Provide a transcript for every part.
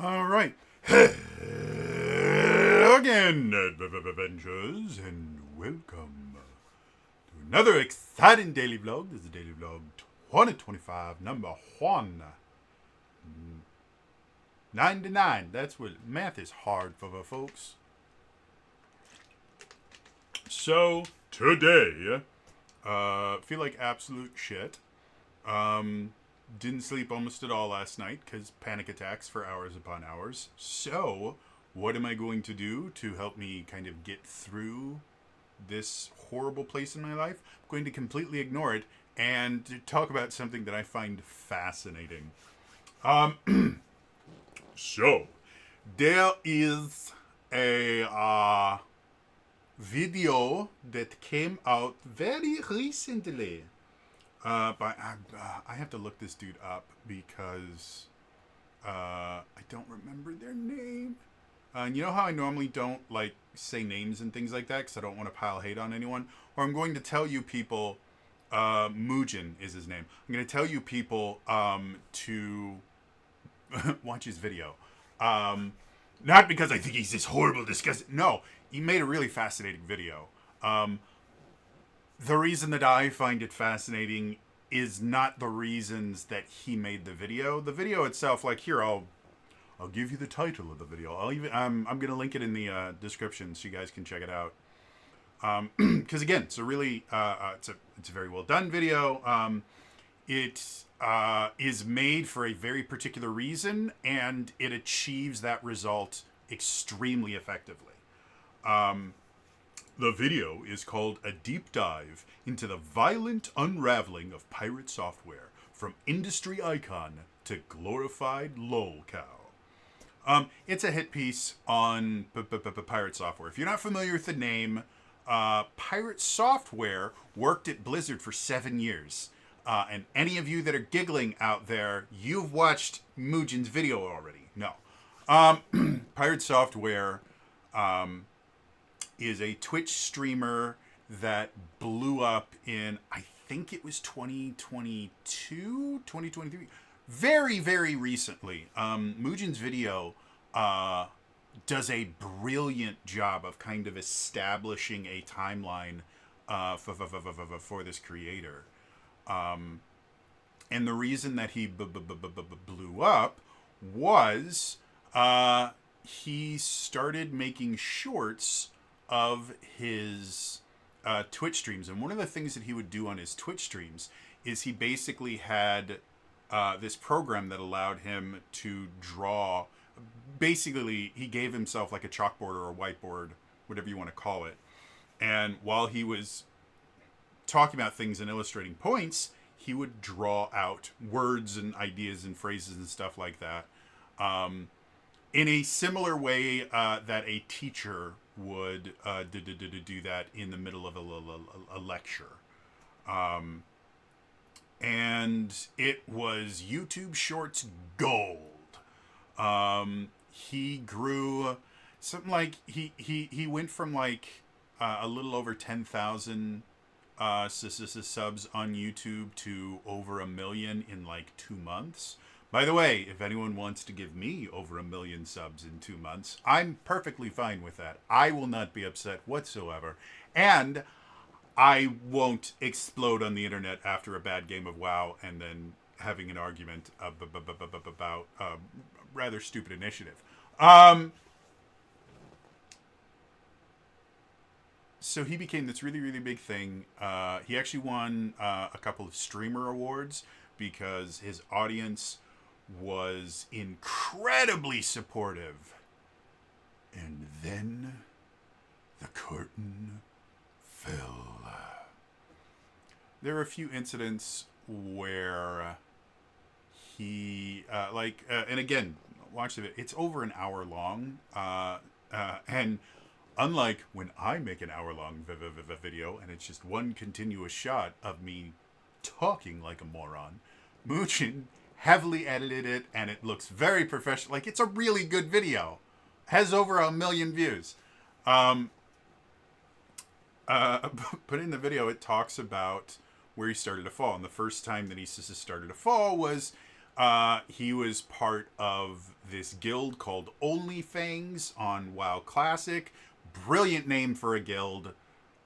All right. Hello again, Avengers, and welcome to another exciting daily vlog. This is Daily Vlog 2025, number one. 99. That's what math is hard for the folks. So, today, feel like absolute shit. Didn't sleep almost at all last night because panic attacks for hours upon hours. So, what am I going to do to help me kind of get through this horrible place in my life? I'm going to completely ignore it and to talk about something that I find fascinating. So, there is a video that came out very recently. But I have to look this dude up because I don't remember their name. And you know how I normally don't like say names and things like that because I don't want to pile hate on anyone. Or I'm going to tell you people. Mugen is his name. I'm going to tell you people to watch his video. Not because I think he's this horrible, disgusting. No, he made a really fascinating video. The reason that I find it fascinating is not the reasons that he made the video. The video itself, like here, I'll give you the title of the video. I'm gonna link it in the description so you guys can check it out. Because again, it's a really it's a very well done video. It is made for a very particular reason, and it achieves that result extremely effectively. The video is called A Deep Dive into the Violent Unraveling of Pirate Software from Industry Icon to Glorified Lolcow. It's a hit piece on Pirate Software. If you're not familiar with the name, Pirate Software worked at Blizzard for 7 years. And any of you that are giggling out there, you've watched Mugen's video already. No. Pirate Software is a Twitch streamer that blew up in, I think it was 2022, 2023. Very, very recently. Mugen's video does a brilliant job of kind of establishing a timeline for this creator. And the reason that he blew up was he started making shorts of his Twitch streams. And one of the things that he would do on his Twitch streams is he basically had this program that allowed him to draw. Basically, he gave himself like a chalkboard or a whiteboard, whatever you want to call it. And while he was talking about things and illustrating points, he would draw out words and ideas and phrases and stuff like that. In a similar way that a teacher would do that in the middle of a lecture. And it was YouTube Shorts gold. He grew something like, he went from like a little over 10,000 subs on YouTube to over 1 million in like 2 months. By the way, if anyone wants to give me over 1 million subs in 2 months, I'm perfectly fine with that. I will not be upset whatsoever. And I won't explode on the internet after a bad game of WoW and then having an argument about a rather stupid initiative. So he became this really, really big thing. He actually won a couple of streamer awards because his audience was incredibly supportive. And then the curtain fell. There were a few incidents where he, and again, watch it. It's over an hour long. And unlike when I make an hour-long video and it's just one continuous shot of me talking like a moron, Mugen heavily edited it and it looks very professional. Like, it's a really good video. Has over 1 million views. But in the video, it talks about where he started to fall. And the first time that he started to fall was He was part of this guild called Onlyfangs on WoW Classic. Brilliant name for a guild.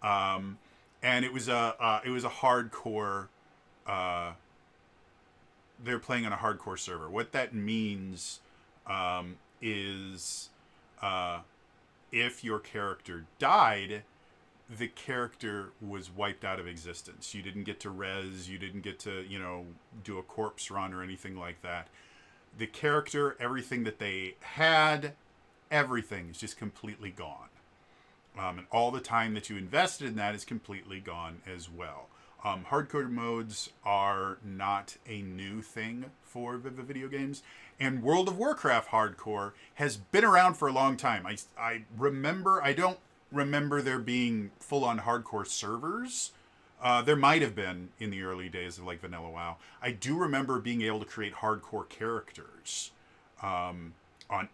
And it was a hardcore. They're playing on a hardcore server. What that means is if your character died, the character was wiped out of existence. You didn't get to res, you didn't get to, do a corpse run or anything like that. The character, everything that they had, everything is just completely gone. And all the time that you invested in that is completely gone as well. Hardcore modes are not a new thing for video games. And World of Warcraft hardcore has been around for a long time. I don't remember there being full-on hardcore servers. There might have been in the early days of like Vanilla WoW. I do remember being able to create hardcore characters on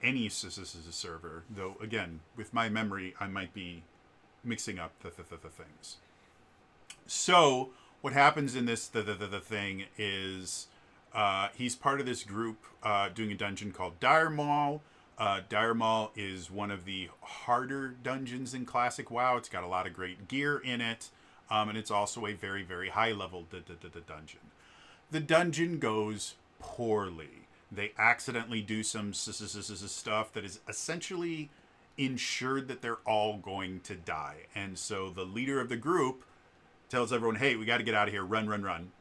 any server. Though, again, with my memory, I might be mixing up the things. So what happens in this the thing is he's part of this group doing a dungeon called Dire Maul. Dire Maul is one of the harder dungeons in Classic WoW. It's got a lot of great gear in it, and it's also a very, very high-level dungeon. The dungeon goes poorly. They accidentally do some stuff that is essentially ensured that they're all going to die. And so the leader of the group tells everyone, hey, we got to get out of here, run, run, run.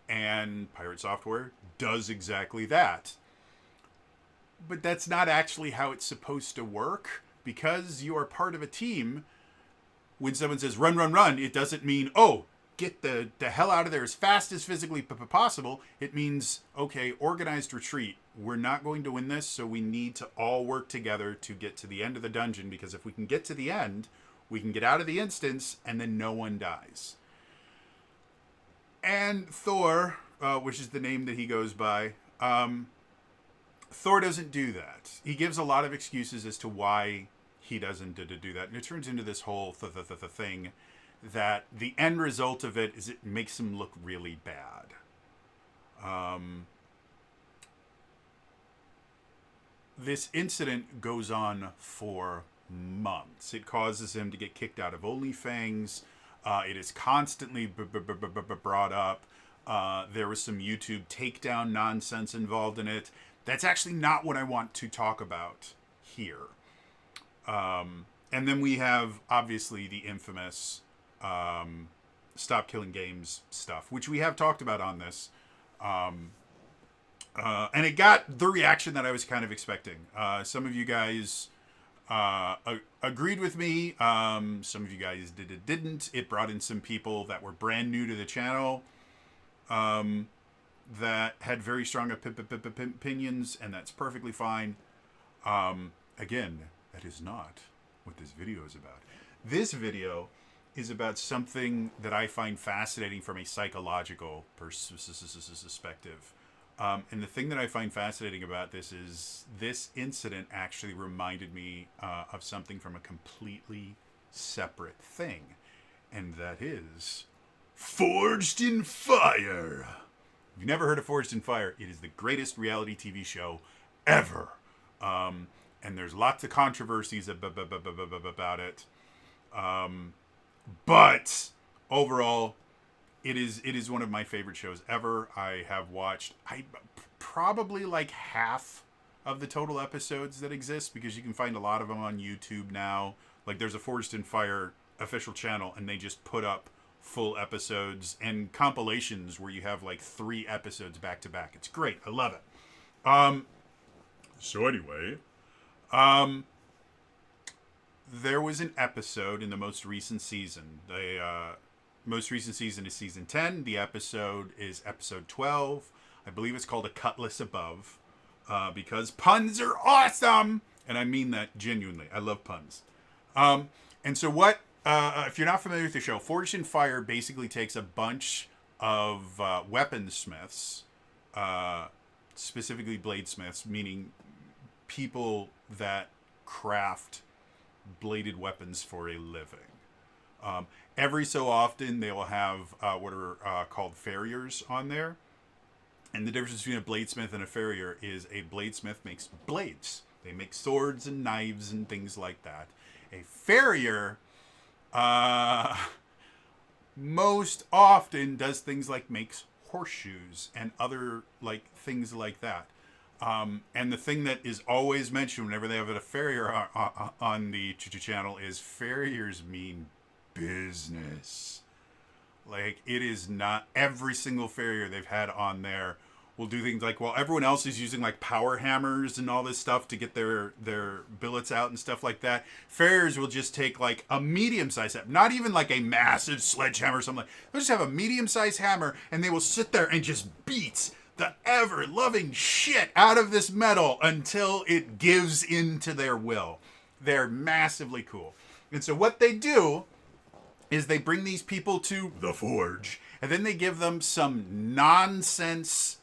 And Pirate Software does exactly that. But that's not actually how it's supposed to work. Because you are part of a team, when someone says run, run, run, it doesn't mean, oh, get the hell out of there as fast as physically possible. It means, okay, organized retreat. We're not going to win this, so we need to all work together to get to the end of the dungeon, because if we can get to the end, we can get out of the instance, and then no one dies. And Thor, which is the name that he goes by, Thor doesn't do that. He gives a lot of excuses as to why he doesn't do that. And it turns into this whole thing that the end result of it is it makes him look really bad. This incident goes on for months. It causes him to get kicked out of Onlyfangs. It is constantly brought up. There was some YouTube takedown nonsense involved in it. That's actually not what I want to talk about here. And then we have, obviously, the infamous Stop Killing Games stuff, which we have talked about on this. And it got the reaction that I was kind of expecting. Some of you guys agreed with me. Some of you guys didn't. It brought in some people that were brand new to the channel that had very strong opinions, and that's perfectly fine. Again, that is not what this video is about. This video is about something that I find fascinating from a psychological perspective. And the thing that I find fascinating about this is this incident actually reminded me of something from a completely separate thing. And that is Forged in Fire. If you've never heard of Forged in Fire, it is the greatest reality TV show ever. And there's lots of controversies about it. But overall, it is one of my favorite shows ever. I have watched probably like half of the total episodes that exist, because you can find a lot of them on YouTube now. Like there's a Forged in Fire official channel, and they just put up full episodes and compilations where you have like 3 episodes back to back. It's great. I love it. So anyway, there was an episode in the most recent season. The most recent season is season 10. The episode is episode 12. I believe it's called A Cutlass Above, because puns are awesome, and I mean that genuinely. I love puns. And so what? If you're not familiar with the show, Forged in Fire basically takes a bunch of weaponsmiths, specifically bladesmiths, meaning people that craft bladed weapons for a living. Every so often, they will have what are called farriers on there. And the difference between a bladesmith and a farrier is a bladesmith makes blades. They make swords and knives and things like that. A farrier uh, most often does things like makes horseshoes and other like things like that. And the thing that is always mentioned whenever they have a farrier on the channel is farriers mean business. Like, it is not every single farrier they've had on there will do things like, well, everyone else is using like power hammers and all this stuff to get their billets out and stuff like that. Farriers will just take like a medium-sized hammer, not even like a massive sledgehammer or something. They'll just have a medium-sized hammer and they will sit there and just beat the ever-loving shit out of this metal until it gives into their will. They're massively cool. And so what they do is they bring these people to the forge, and then they give them some nonsense,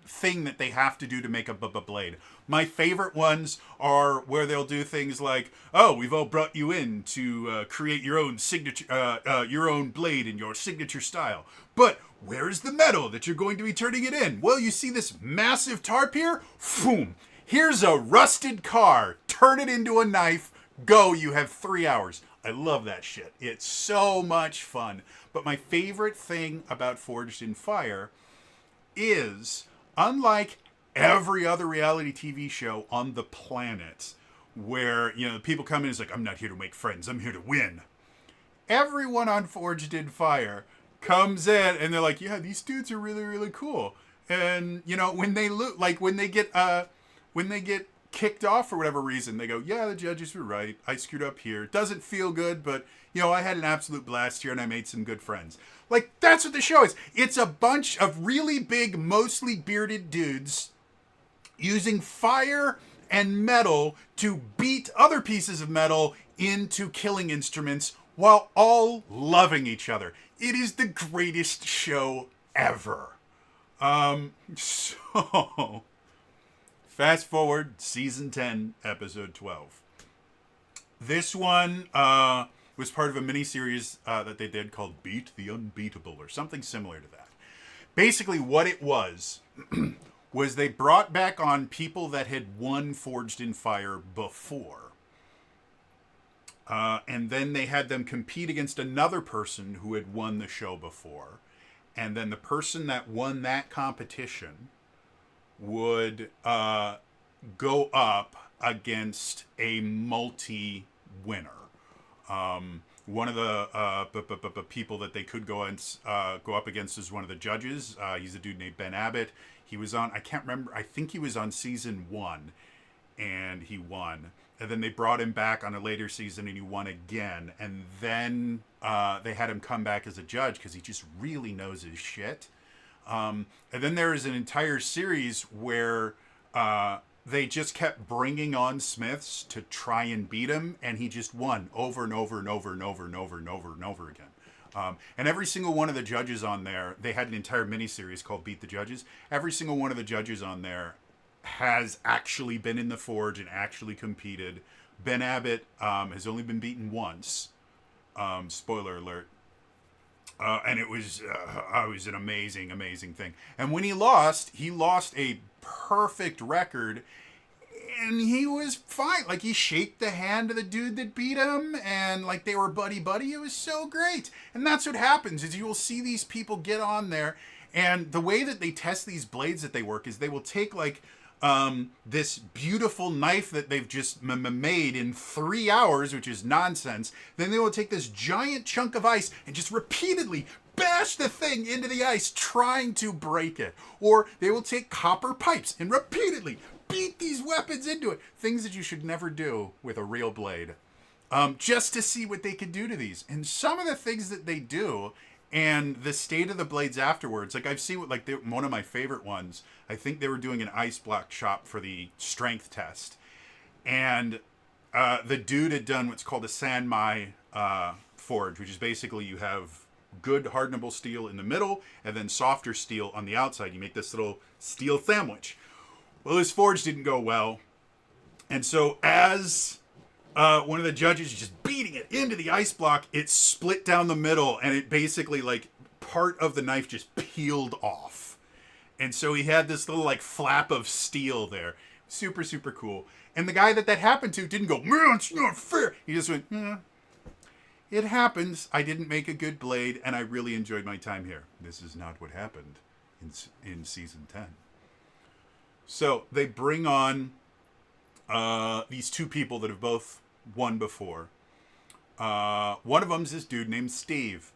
thing that they have to do to make a blade. My favorite ones are where they'll do things like, oh, we've all brought you in to create your own signature, your own blade in your signature style. But where is the metal that you're going to be turning it in? Well, you see this massive tarp here? Boom. Here's a rusted car. Turn it into a knife. Go, you have 3 hours. I love that shit. It's so much fun. But my favorite thing about Forged in Fire is, unlike every other reality TV show on the planet, where, you know, people come in and it's like, I'm not here to make friends, I'm here to win. Everyone on Forged in Fire comes in and they're like, yeah, these dudes are really, really cool. And, you know, when they when they get kicked off for whatever reason, they go, yeah, the judges were right. I screwed up here. Doesn't feel good, but, you know, I had an absolute blast here and I made some good friends. Like, that's what the show is. It's a bunch of really big, mostly bearded dudes using fire and metal to beat other pieces of metal into killing instruments while all loving each other. It is the greatest show ever. So fast forward, season 10, episode 12. This one was part of a mini-series that they did called Beat the Unbeatable, or something similar to that. Basically, what it was they brought back on people that had won Forged in Fire before. And then they had them compete against another person who had won the show before. And then the person that won that competition would go up against a multi-winner. One of the people that they could go up against is one of the judges. He's a dude named Ben Abbott. He was on, I can't remember, I think he was on season 1, and he won. And then they brought him back on a later season, and he won again. And then they had him come back as a judge because he just really knows his shit. And then there is an entire series where they just kept bringing on Smiths to try and beat him, and he just won over and over and over and over and over and over and over again. And every single one of the judges on there, they had an entire miniseries called Beat the Judges. Every single one of the judges on there has actually been in the Forge and actually competed. Ben Abbott has only been beaten once. Spoiler alert. And it was an amazing, amazing thing. And when he lost a perfect record, and he was fine. Like, he shaked the hand of the dude that beat him, and like they were buddy-buddy. It was so great. And that's what happens, is you will see these people get on there, and the way that they test these blades that they work is they will take like this beautiful knife that they've just made in 3 hours, which is nonsense. Then they will take this giant chunk of ice and just repeatedly bash the thing into the ice, trying to break it. Or they will take copper pipes and repeatedly beat these weapons into it. Things that you should never do with a real blade. Just to see what they could do to these. And some of the things that they do, and the state of the blades afterwards, like I've seen, like one of my favorite ones, I think they were doing an ice block shop for the strength test. And the dude had done what's called a Sanmai forge, which is basically you have good hardenable steel in the middle and then softer steel on the outside. You make this little steel sandwich. Well, his forge didn't go well. And so as one of the judges is just beating feeding it into the ice block, it split down the middle, and it basically, like, part of the knife just peeled off. And so he had this little, like, flap of steel there. Super, super cool. And the guy that happened to didn't go, man, it's not fair. He just went, it happens. I didn't make a good blade, and I really enjoyed my time here. This is not what happened in season 10. So they bring on these two people that have both won before. One of them's this dude named Steve.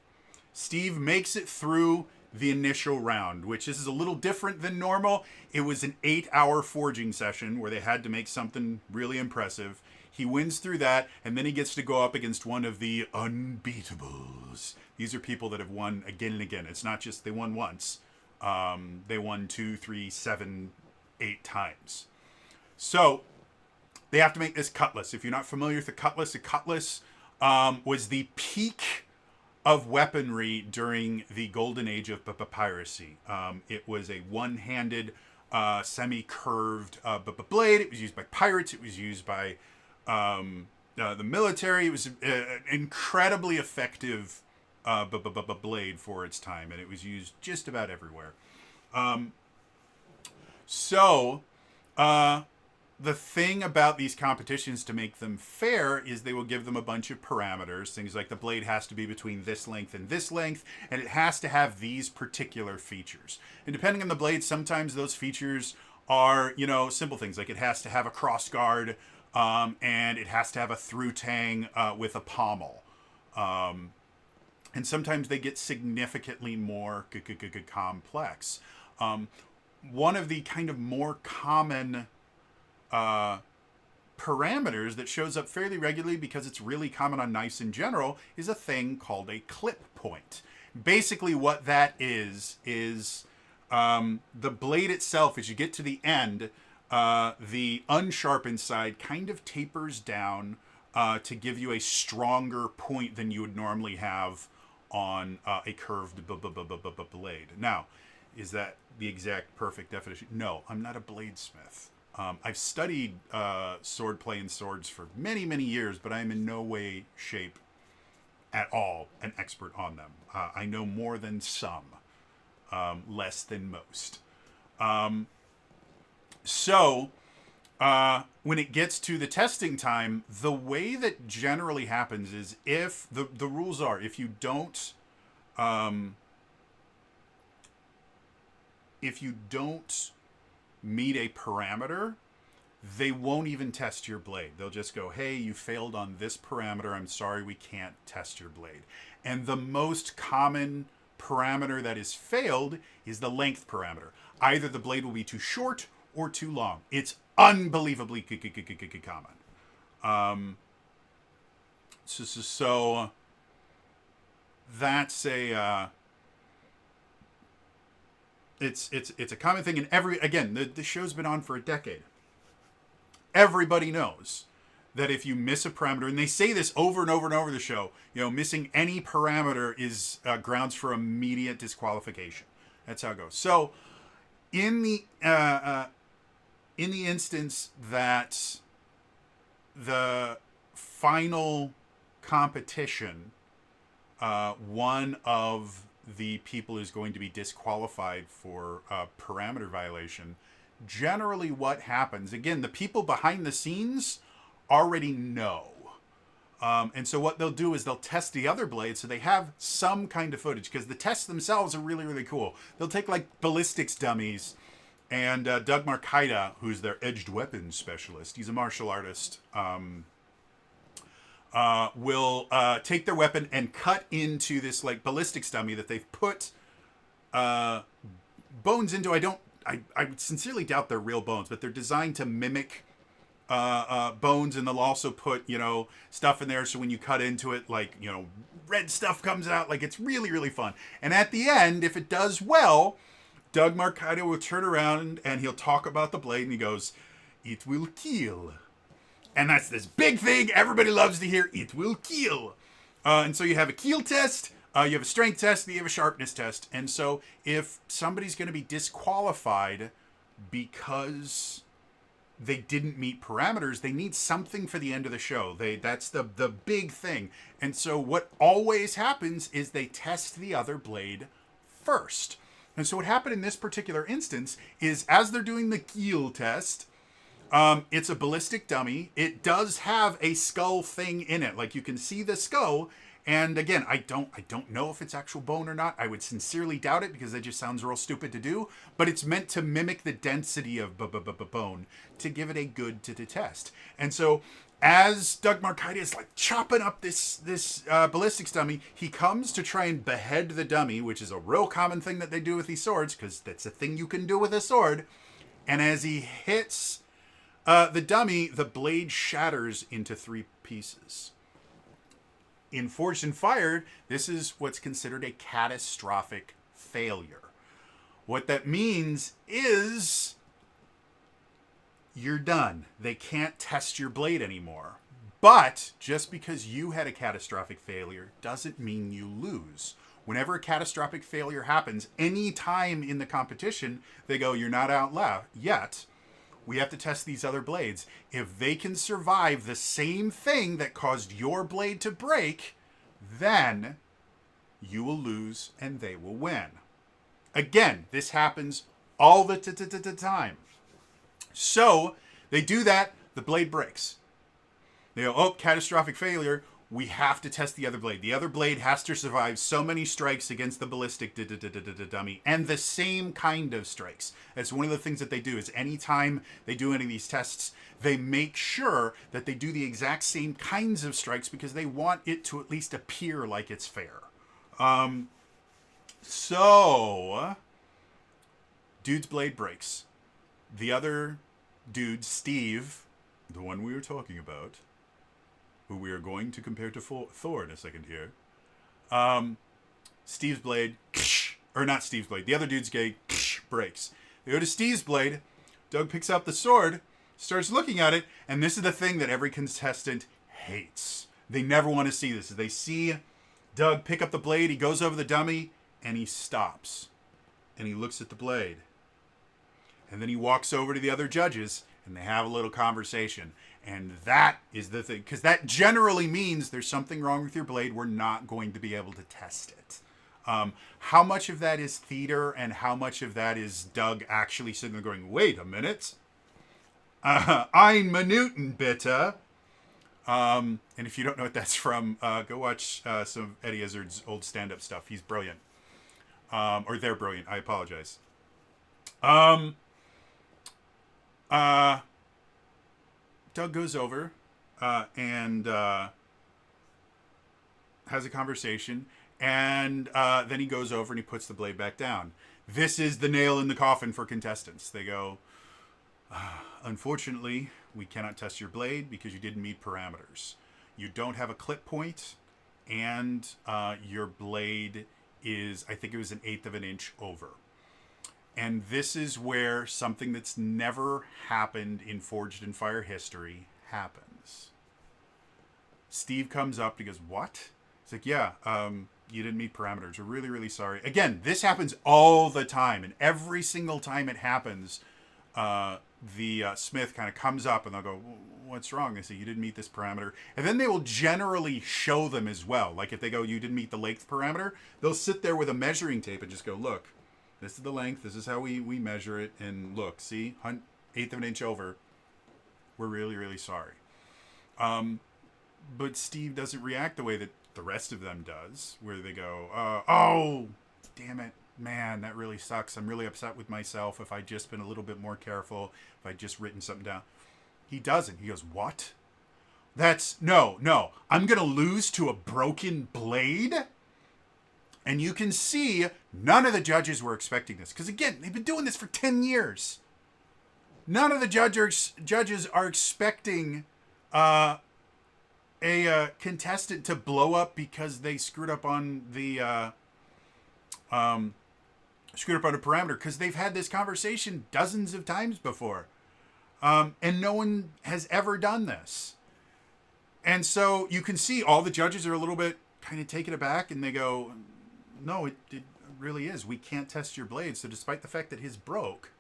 Steve makes it through the initial round, which is a little different than normal. It was an 8-hour forging session where they had to make something really impressive. He wins through that, and then he gets to go up against one of the unbeatables. These are people that have won again and again. It's not just they won once. They won 2, 3, 7, 8 times. So they have to make this cutlass. If you're not familiar with the cutlass was the peak of weaponry during the golden age of piracy. It was a one-handed, semi-curved blade. It was used by pirates. It was used by the military. It was an incredibly effective blade for its time, and it was used just about everywhere. The thing about these competitions to make them fair is they will give them a bunch of parameters. Things like the blade has to be between this length, and it has to have these particular features. And depending on the blade, sometimes those features are, simple things. Like it has to have a cross guard, and it has to have a through tang with a pommel. And sometimes they get significantly more complex. One of the kind of more common parameters that shows up fairly regularly because it's really common on knives in general is a thing called a clip point. Basically what that is the blade itself, as you get to the end, the unsharpened side kind of tapers down to give you a stronger point than you would normally have on a curved blade. Now, is that the exact perfect definition? No, I'm not a bladesmith. I've studied swordplay and swords for many, many years, but I am in no way, shape, at all an expert on them. I know more than some, less than most. When it gets to the testing time, the way that generally happens is if the rules are, if you don't meet a parameter, they won't even test your blade. They'll just go, hey, you failed on this parameter. I'm sorry, we can't test your blade. And the most common parameter that is failed is the length parameter. Either the blade will be too short or too long. It's unbelievably common. So that's a it's a common thing. And the show's been on for a decade. Everybody knows that if you miss a parameter, and they say this over and over and over the show, missing any parameter is grounds for immediate disqualification. That's how it goes. So in the instance that the final competition, one of the people is going to be disqualified for a parameter violation, generally what happens, again, the people behind the scenes already know. And so what they'll do is they'll test the other blade so they have some kind of footage, because the tests themselves are really, really cool. They'll take like ballistics dummies, and Doug Marcaida, who's their edged weapons specialist, he's a martial artist, will take their weapon and cut into this like ballistics dummy that they've put bones into. I sincerely doubt they're real bones, but they're designed to mimic bones, and they'll also put, stuff in there so when you cut into it, like, red stuff comes out. Like, it's really, really fun. And at the end, if it does well, Doug Marcaida will turn around and he'll talk about the blade, and he goes, "It will kill." And that's this big thing everybody loves to hear. It will kill. And so you have a keel test, you have a strength test, and you have a sharpness test. And so if somebody's going to be disqualified because they didn't meet parameters. They need something for the end of the show. That's the big thing. And so what always happens is they test the other blade first. And so what happened in this particular instance is as they're doing the keel test, it's a ballistic dummy. It does have a skull thing in it. Like you can see the skull. And again, I don't know if it's actual bone or not. I would sincerely doubt it because that just sounds real stupid to do. But it's meant to mimic the density of bone to give it a good to test. And so as Doug Marcaida is like chopping up this ballistics dummy, he comes to try and behead the dummy, which is a real common thing that they do with these swords because that's a thing you can do with a sword. And as he hits the dummy, the blade shatters into 3 pieces. In Forged and Fired, this is what's considered a catastrophic failure. What that means is you're done. They can't test your blade anymore. But just because you had a catastrophic failure doesn't mean you lose. Whenever a catastrophic failure happens, any time in the competition, they go, you're not out yet. We have to test these other blades. If they can survive the same thing that caused your blade to break, then you will lose and they will win. Again, this happens all the time. So they do that, the blade breaks. They go, oh, catastrophic failure. We have to test the other blade. The other blade has to survive so many strikes against the ballistic dummy, and the same kind of strikes. That's one of the things that they do is anytime they do any of these tests, they make sure that they do the exact same kinds of strikes because they want it to at least appear like it's fair. So, dude's blade breaks. The other dude, Steve, the one we were talking about, who we are going to compare to Thor in a second here. Steve's blade, or not Steve's blade, the other dude's blade breaks. They go to Steve's blade, Doug picks up the sword, starts looking at it, and this is the thing that every contestant hates. They never want to see this. They see Doug pick up the blade, he goes over the dummy, and he stops. And he looks at the blade. And then he walks over to the other judges, and they have a little conversation. And that is the thing, because that generally means there's something wrong with your blade. We're not going to be able to test it. How much of that is theater and how much of that is Doug actually sitting there going, wait a minute. Ein Minuten bitte. And if you don't know what that's from, go watch some of Eddie Izzard's old stand-up stuff. He's brilliant. Or they're brilliant. I apologize. Doug goes over and has a conversation, and then he goes over and he puts the blade back down. This is the nail in the coffin for contestants. They go, unfortunately, we cannot test your blade because you didn't meet parameters. You don't have a clip point, and your blade is, I think it was 1/8 of an inch over. And this is where something that's never happened in Forged in Fire history happens. Steve comes up and he goes, what? He's like, yeah, you didn't meet parameters. We're really, really sorry. Again, this happens all the time. And every single time it happens, the Smith kind of comes up and they'll go, what's wrong? They say, you didn't meet this parameter. And then they will generally show them as well. Like if they go, you didn't meet the length parameter, they'll sit there with a measuring tape and just go, look. This is the length. This is how we measure it. And look, see, 1/8 of an inch over. We're really, really sorry. But Steve doesn't react the way that the rest of them does, where they go, oh, damn it, man, that really sucks. I'm really upset with myself. If I'd just been a little bit more careful, if I'd just written something down. He doesn't. He goes, what? No. I'm going to lose to a broken blade? And you can see none of the judges were expecting this. Because again, they've been doing this for 10 years. None of the judges are expecting a contestant to blow up because they screwed up on the screwed up on a parameter. Because they've had this conversation dozens of times before. And no one has ever done this. And so you can see all the judges are a little bit kind of taken aback. And they go, no, it really is. We can't test your blade. So despite the fact that his broke,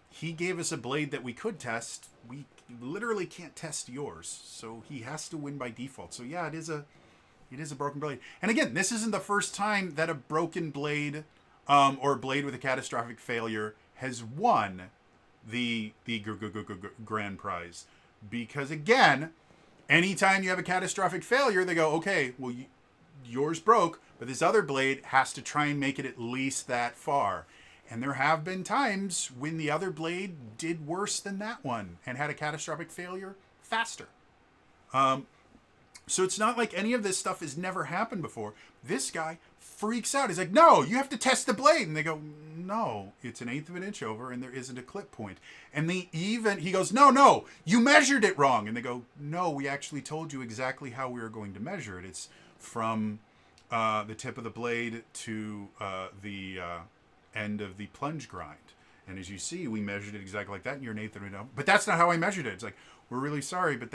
he gave us a blade that we could test. We literally can't test yours, so he has to win by default. So yeah, it is a broken blade. And again, this isn't the first time that a broken blade or a blade with a catastrophic failure has won the grand prize. Because again, anytime you have a catastrophic failure, they go, okay, well, yours broke, but this other blade has to try and make it at least that far. And there have been times when the other blade did worse than that one and had a catastrophic failure faster. So it's not like any of this stuff has never happened before. This guy freaks out. He's like, no, you have to test the blade. And they go, no, it's 1/8 of an inch over and there isn't a clip point. And he goes, no, you measured it wrong. And they go, no, we actually told you exactly how we were going to measure it. It's from the tip of the blade to the end of the plunge grind. And as you see, we measured it exactly like that, and you're 1/8 of an inch. But that's not how I measured it. It's like, we're really sorry, but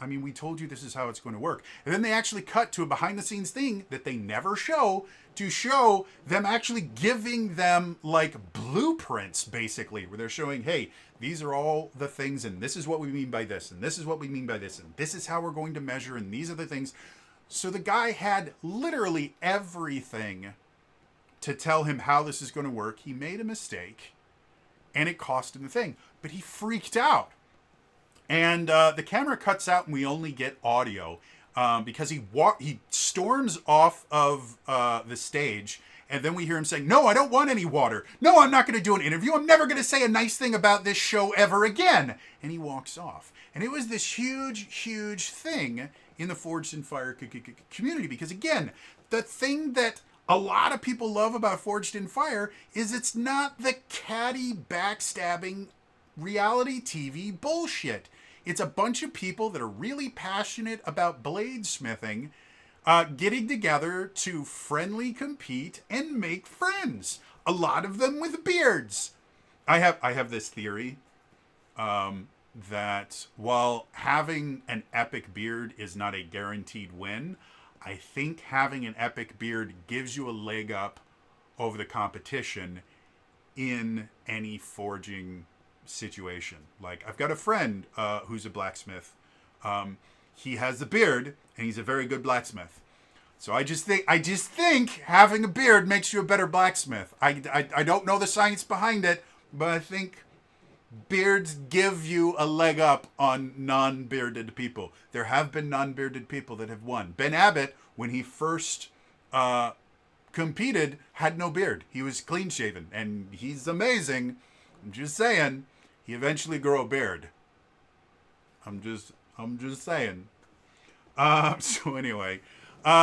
we told you this is how it's going to work. And then they actually cut to a behind-the-scenes thing that they never show to show them actually giving them like blueprints, basically, where they're showing, hey, these are all the things, and this is what we mean by this, and this is what we mean by this, and this is how we're going to measure, and these are the things. So the guy had literally everything to tell him how this is going to work. He made a mistake, and it cost him the thing. But he freaked out. And the camera cuts out, and we only get audio because he storms off of the stage, and then we hear him saying, no, I don't want any water. No, I'm not going to do an interview. I'm never going to say a nice thing about this show ever again. And he walks off. And it was this huge, huge thing in the Forged in Fire community because, again, the thing that a lot of people love about Forged in Fire is it's not the catty, backstabbing reality TV bullshit. It's a bunch of people that are really passionate about bladesmithing, getting together to friendly compete and make friends. A lot of them with beards. I have this theory that while having an epic beard is not a guaranteed win, I think having an epic beard gives you a leg up over the competition in any forging situation. Like, I've got a friend who's a blacksmith. He has a beard, and he's a very good blacksmith. So I just think having a beard makes you a better blacksmith. I don't know the science behind it, but I think beards give you a leg up on non-bearded people. There have been non-bearded people that have won. Ben Abbott, when he first competed, had no beard. He was clean shaven, and he's amazing. I'm just saying, he eventually grew a beard. I'm just saying. So anyway,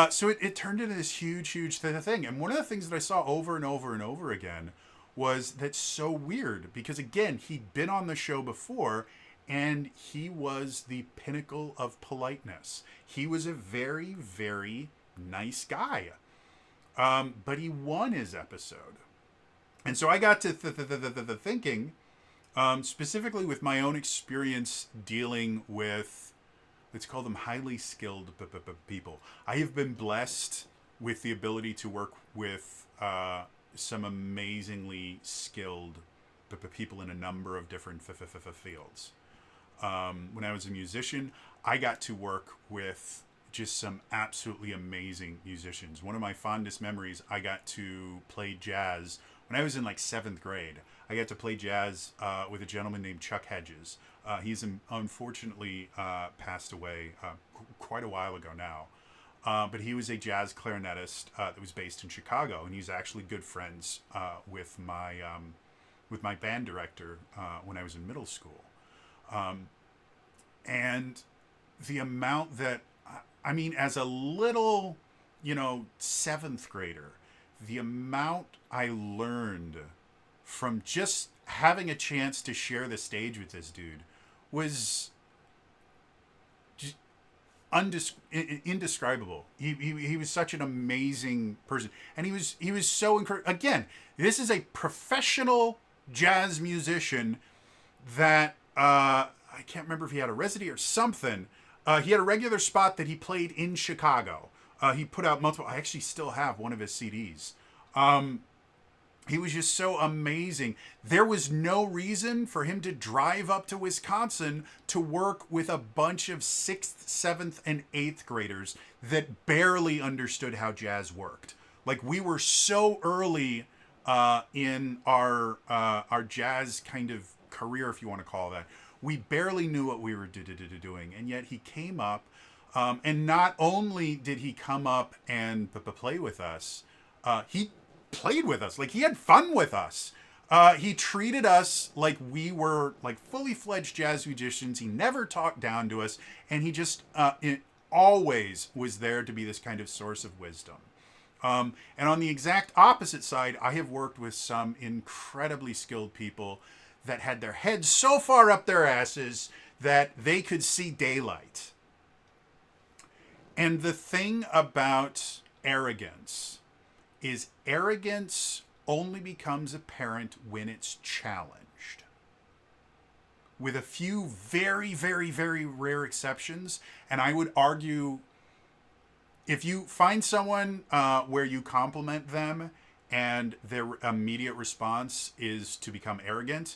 so it turned into this huge thing. And one of the things that I saw over and over and over again was that's so weird because, again, he'd been on the show before and he was the pinnacle of politeness. He was a very, very nice guy. But he won his episode. And so I got to thinking, specifically with my own experience dealing with, let's call them highly skilled people. I have been blessed with the ability to work with some amazingly skilled people in a number of different fields. When I was a musician, I got to work with just some absolutely amazing musicians. One of my fondest memories, I got to play jazz when I was in like 7th grade. I got to play jazz with a gentleman named Chuck Hedges. He's unfortunately passed away quite a while ago now. But he was a jazz clarinetist that was based in Chicago, and he's actually good friends with my band director when I was in middle school. And the amount that, I mean, as a little, 7th grader, the amount I learned from just having a chance to share the stage with this dude was just indescribable. He was such an amazing person, and he was so incredible. Again, this is a professional jazz musician that I can't remember if he had a residency or something. He had a regular spot that he played in Chicago. He put out multiple. I actually still have one of his CDs. He was just so amazing. There was no reason for him to drive up to Wisconsin to work with a bunch of 6th, 7th, and 8th graders that barely understood how jazz worked. Like, we were so early in our jazz kind of career, if you want to call that. We barely knew what we were doing, and yet he came up, and not only did he come up and play with us, he played with us. Like, he had fun with us. He treated us like we were like fully fledged jazz musicians. He never talked down to us, and he just always was there to be this kind of source of wisdom. And on the exact opposite side, I have worked with some incredibly skilled people that had their heads so far up their asses that they could see daylight. And the thing about arrogance is arrogance only becomes apparent when it's challenged. With a few very, very, very rare exceptions, and I would argue if you find someone where you compliment them and their immediate response is to become arrogant,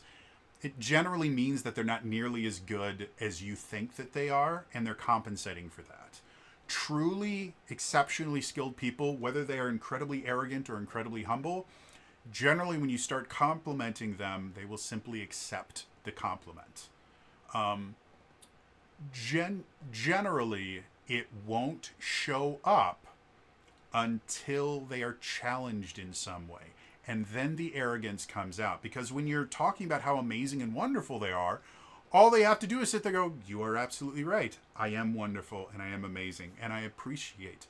it generally means that they're not nearly as good as you think that they are, and they're compensating for that. Truly exceptionally skilled people, whether they are incredibly arrogant or incredibly humble, generally when you start complimenting them, they will simply accept the compliment. Generally, it won't show up until they are challenged in some way. And then the arrogance comes out. Because when you're talking about how amazing and wonderful they are, all they have to do is sit there and go, you are absolutely right. I am wonderful and I am amazing. And I appreciate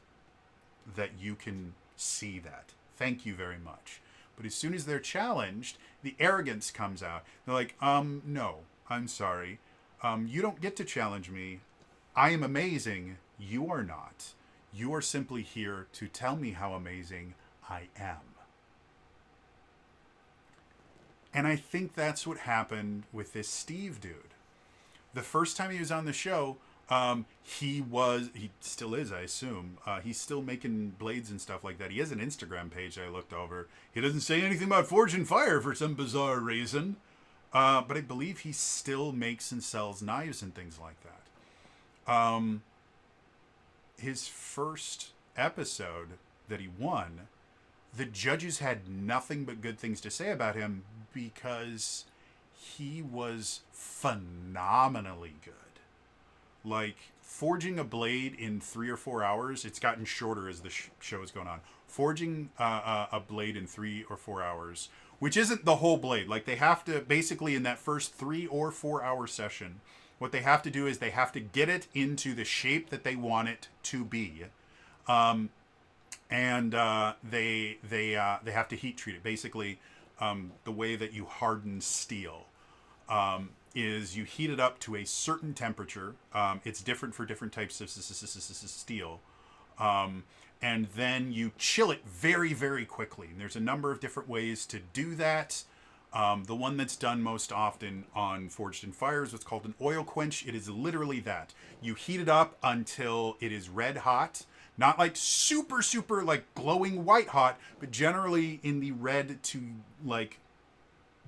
that you can see that. Thank you very much. But as soon as they're challenged, the arrogance comes out. They're like, no, I'm sorry. You don't get to challenge me. I am amazing. You are not. You are simply here to tell me how amazing I am. And I think that's what happened with this Steve dude. The first time he was on the show, he still is, I assume. He's still making blades and stuff like that. He has an Instagram page I looked over. He doesn't say anything about Forge and Fire for some bizarre reason. But I believe he still makes and sells knives and things like that. His first episode that he won, the judges had nothing but good things to say about him because he was phenomenally good. Like, forging a blade in 3 or 4 hours, it's gotten shorter as the show has gone on. Forging a blade in 3 or 4 hours, which isn't the whole blade. Like, they have to, basically in that first 3 or 4 hour session, what they have to do is they have to get it into the shape that they want it to be. And they have to heat treat it. Basically, the way that you harden steel is you heat it up to a certain temperature. It's different for different types of steel. And then you chill it very, very quickly. And there's a number of different ways to do that. The one that's done most often on Forged in Fire is what's called an oil quench. It is literally that. You heat it up until it is red hot. Not like super, super like glowing white hot, but generally in the red to like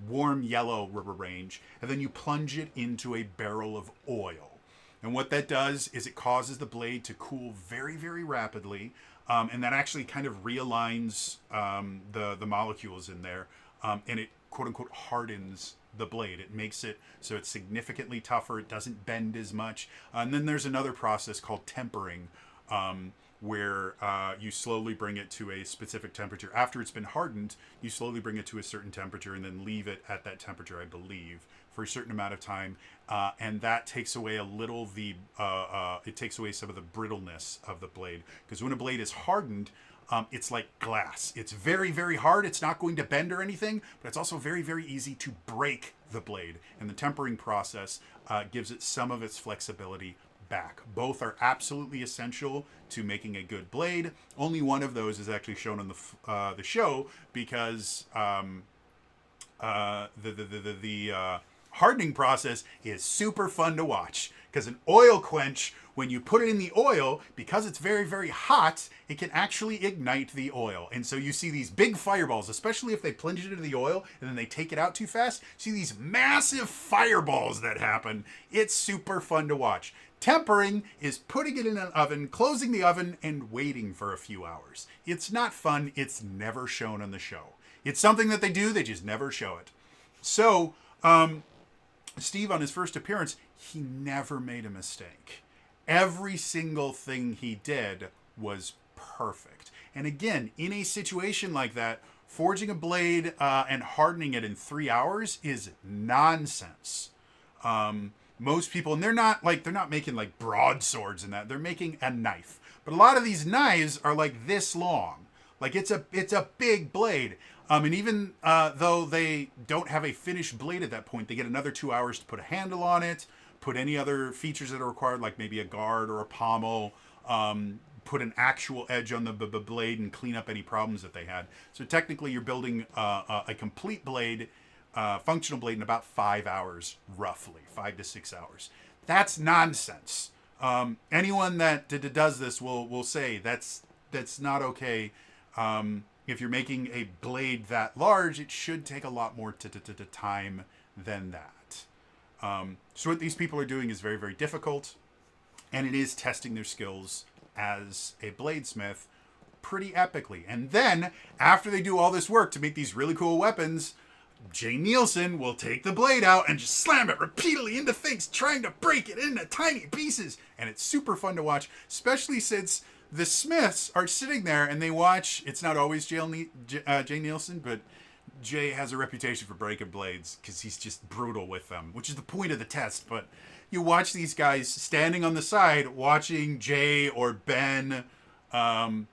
warm yellow range. And then you plunge it into a barrel of oil. And what that does is it causes the blade to cool very, very rapidly. And that actually kind of realigns the molecules in there. And it quote unquote hardens the blade. It makes it so it's significantly tougher. It doesn't bend as much. And then there's another process called tempering, where you slowly bring it to a specific temperature. After it's been hardened, you slowly bring it to a certain temperature and then leave it at that temperature, I believe, for a certain amount of time. And that takes away a little it takes away some of the brittleness of the blade. Because when a blade is hardened, it's like glass. It's very, very hard. It's not going to bend or anything, but it's also very, very easy to break the blade. And the tempering process gives it some of its flexibility back. Both are absolutely essential to making a good blade. Only one of those is actually shown on the show because the hardening process is super fun to watch because an oil quench, when you put it in the oil, because it's very, very hot, it can actually ignite the oil. And so you see these big fireballs, especially if they plunge it into the oil and then they take it out too fast. See these massive fireballs that happen. It's super fun to watch. Tempering is putting it in an oven, closing the oven, and waiting for a few hours. It's not fun. It's never shown on the show. It's something that they do, they just never show it. So, Steve, on his first appearance, he never made a mistake. Every single thing he did was perfect. And again, in a situation like that, forging a blade and hardening it in 3 hours is nonsense. Most people, and they're not making like broadswords and that. They're making a knife. But a lot of these knives are like this long. Like it's a big blade. And even though they don't have a finished blade at that point, they get another 2 hours to put a handle on it, put any other features that are required, like maybe a guard or a pommel, put an actual edge on the blade and clean up any problems that they had. So technically you're building a complete blade, functional blade, in about 5 hours, roughly 5 to 6 hours. That's nonsense. Anyone that does this will say that's not okay. If you're making a blade that large, it should take a lot more time than that. So what these people are doing is very, very difficult, and it is testing their skills as a bladesmith pretty epically. And then, after they do all this work to make these really cool weapons, Jay Nielsen will take the blade out and just slam it repeatedly into things, trying to break it into tiny pieces. And it's super fun to watch, especially since the Smiths are sitting there and they watch. It's not always Jay Nielsen, but Jay has a reputation for breaking blades because he's just brutal with them, which is the point of the test. But you watch these guys standing on the side watching Jay or Ben I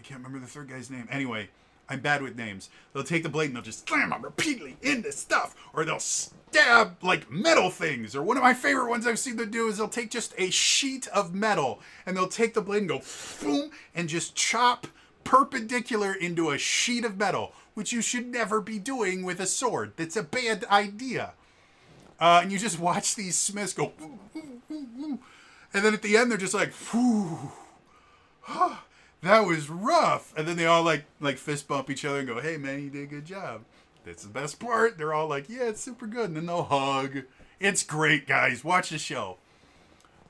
can't remember the third guy's name. Anyway, I'm bad with names. They'll take the blade and they'll just slam it repeatedly into stuff, or they'll stab like metal things. Or one of my favorite ones I've seen them do is they'll take just a sheet of metal and they'll take the blade and go boom and just chop perpendicular into a sheet of metal, which you should never be doing with a sword. That's a bad idea. And you just watch these smiths go, and then at the end they're just like, whew, that was rough. And then they all like fist bump each other and go, hey man, you did a good job. That's the best part. They're all like, yeah, it's super good. And then they'll hug. It's great, guys. Watch the show.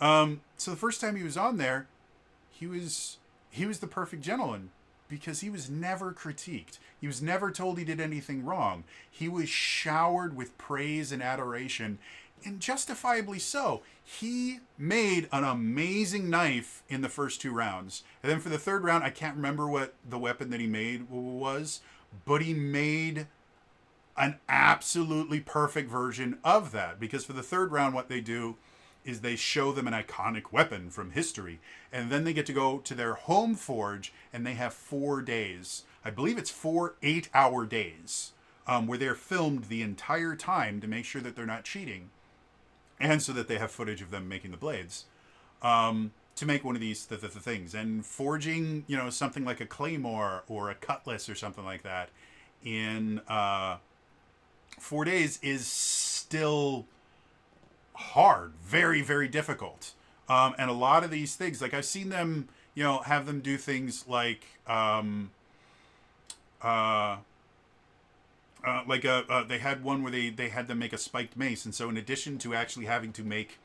So the first time he was on there, he was the perfect gentleman because he was never critiqued. He was never told he did anything wrong. He was showered with praise and adoration, and justifiably so. He made an amazing knife in the first 2 rounds. And then for the third round, I can't remember what the weapon that he made was, but he made an absolutely perfect version of that. Because for the third round, what they do is they show them an iconic weapon from history. And then they get to go to their home forge, and they have 4 days. I believe it's 4 8-hour days where they're filmed the entire time to make sure that they're not cheating. And so that they have footage of them making the blades to make one of these the things. And forging, something like a claymore or a cutlass or something like that in 4 days is still hard, very, very difficult. And a lot of these things, like I've seen them, have them do things like they had one where they had them make a spiked mace. And so in addition to actually having to make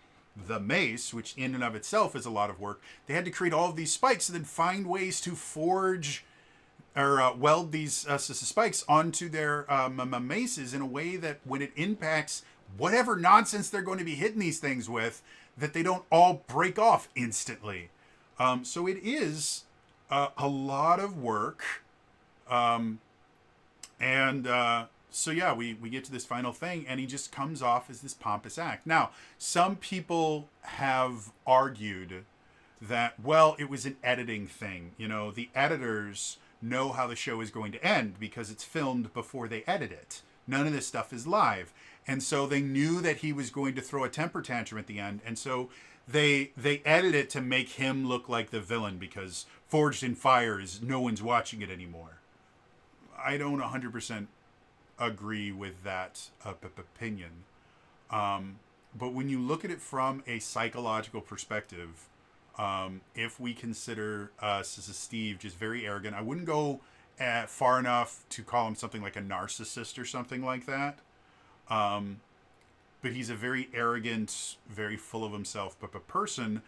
the mace, which in and of itself is a lot of work, they had to create all of these spikes and then find ways to forge or weld these spikes onto their maces in a way that when it impacts whatever nonsense they're going to be hitting these things with, that they don't all break off instantly. So it is a lot of work. So yeah, we get to this final thing, and he just comes off as this pompous act. Now, some people have argued that, well, it was an editing thing. The editors know how the show is going to end because it's filmed before they edit it. None of this stuff is live. And so they knew that he was going to throw a temper tantrum at the end. And so they edit it to make him look like the villain because Forged in Fire is no one's watching it anymore. I don't 100% agree with that opinion. But when you look at it from a psychological perspective, if we consider Steve just very arrogant, I wouldn't go far enough to call him something like a narcissist or something like that. But he's a very arrogant, very full of himself but a person.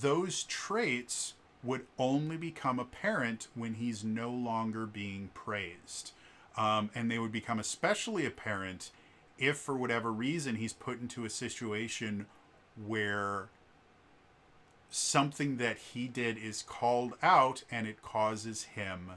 Those traits would only become apparent when he's no longer being praised. And they would become especially apparent if, for whatever reason, he's put into a situation where something that he did is called out and it causes him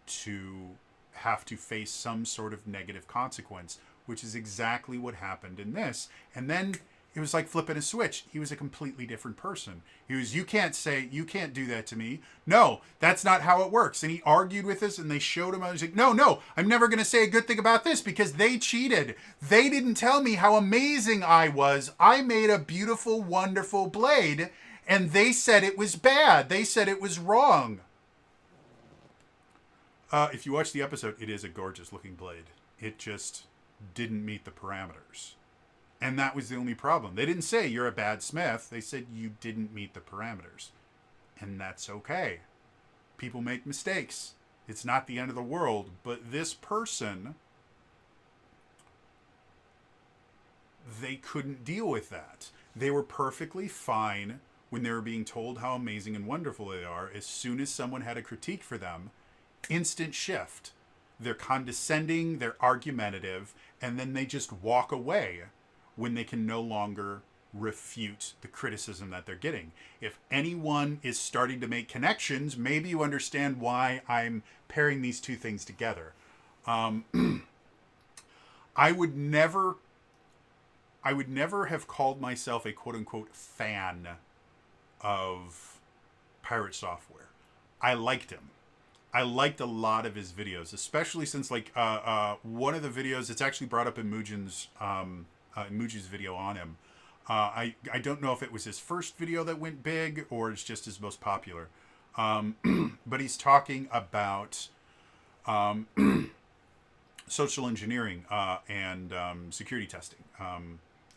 to have to face some sort of negative consequence, which is exactly what happened in this. And then it was like flipping a switch. He was a completely different person. He was, you can't do that to me. No, that's not how it works. And he argued with us and they showed him. I was like, no, I'm never going to say a good thing about this because they cheated. They didn't tell me how amazing I was. I made a beautiful, wonderful blade and they said it was bad. They said it was wrong. If you watch the episode, it is a gorgeous looking blade. It just didn't meet the parameters. And that was the only problem. They didn't say you're a bad smith. They said you didn't meet the parameters. And that's okay. People make mistakes. It's not the end of the world. But this person, they couldn't deal with that. They were perfectly fine when they were being told how amazing and wonderful they are. As soon as someone had a critique for them, instant shift. They're condescending, they're argumentative, and then they just walk away when they can no longer refute the criticism that they're getting. If anyone is starting to make connections, maybe you understand why I'm pairing these two things together. I would never have called myself a quote-unquote fan of Pirate Software. I liked him. I liked a lot of his videos, especially since like one of the videos, it's actually brought up in Muji's video on him. I don't know if it was his first video that went big or it's just his most popular. But he's talking about social engineering and security testing. I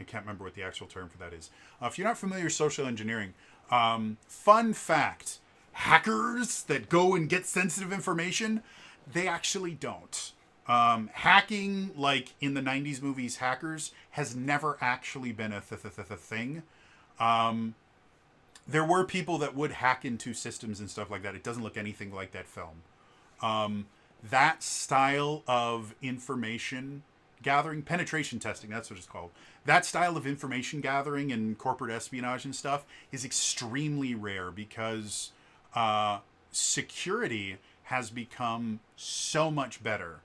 can't remember what the actual term for that is. If you're not familiar with social engineering, fun fact, hackers that go and get sensitive information, they actually don't. Hacking, like in the 90s movies Hackers, has never actually been a thing. There were people that would hack into systems and stuff like that. It doesn't look anything like that film. That style of information gathering, penetration testing, that's what it's called. That style of information gathering and corporate espionage and stuff is extremely rare because security has become so much better,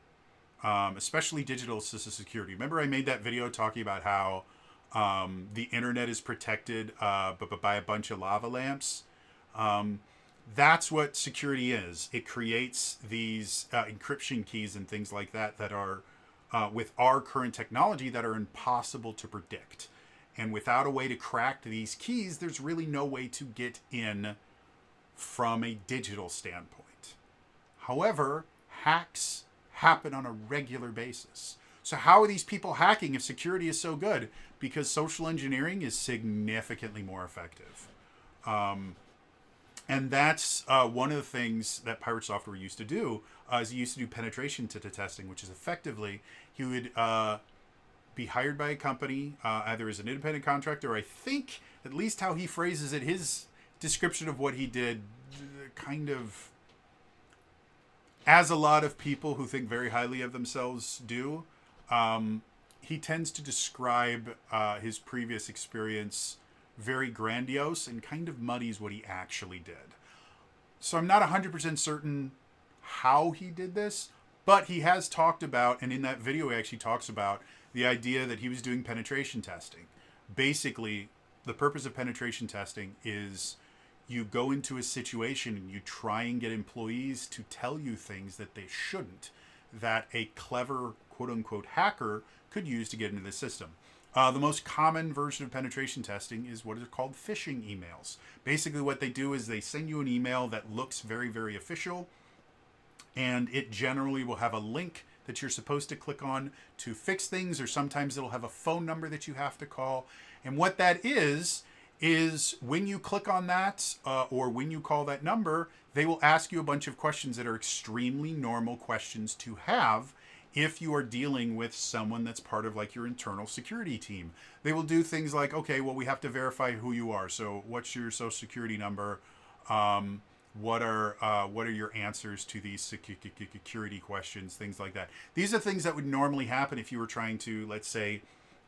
especially digital assisted security. Remember I made that video talking about how the internet is protected by a bunch of lava lamps? That's what security is. It creates these encryption keys and things like that that are, with our current technology, that are impossible to predict. And without a way to crack these keys, there's really no way to get in from a digital standpoint. However, hacks happen on a regular basis. So how are these people hacking if security is so good? Because social engineering is significantly more effective. And that's one of the things that Pirate Software used to do, is he used to do penetration testing, which is effectively, he would be hired by a company, either as an independent contractor, or I think, at least how he phrases it, his description of what he did, kind of, as a lot of people who think very highly of themselves do, he tends to describe his previous experience very grandiose and kind of muddies what he actually did. So I'm not 100% certain how he did this, but he has talked about, and in that video he actually talks about the idea that he was doing penetration testing. Basically, the purpose of penetration testing is you go into a situation and you try and get employees to tell you things that they shouldn't, that a clever quote-unquote hacker could use to get into the system. The most common version of penetration testing is what is called phishing emails. Basically what they do is they send you an email that looks very, very official, and it generally will have a link that you're supposed to click on to fix things, or sometimes it'll have a phone number that you have to call. And what that is when you click on that or when you call that number, they will ask you a bunch of questions that are extremely normal questions to have if you are dealing with someone that's part of like your internal security team. They will do things like, okay, well, we have to verify who you are. So what's your social security number? What are your answers to these security questions? Things like that. These are things that would normally happen if you were trying to, let's say,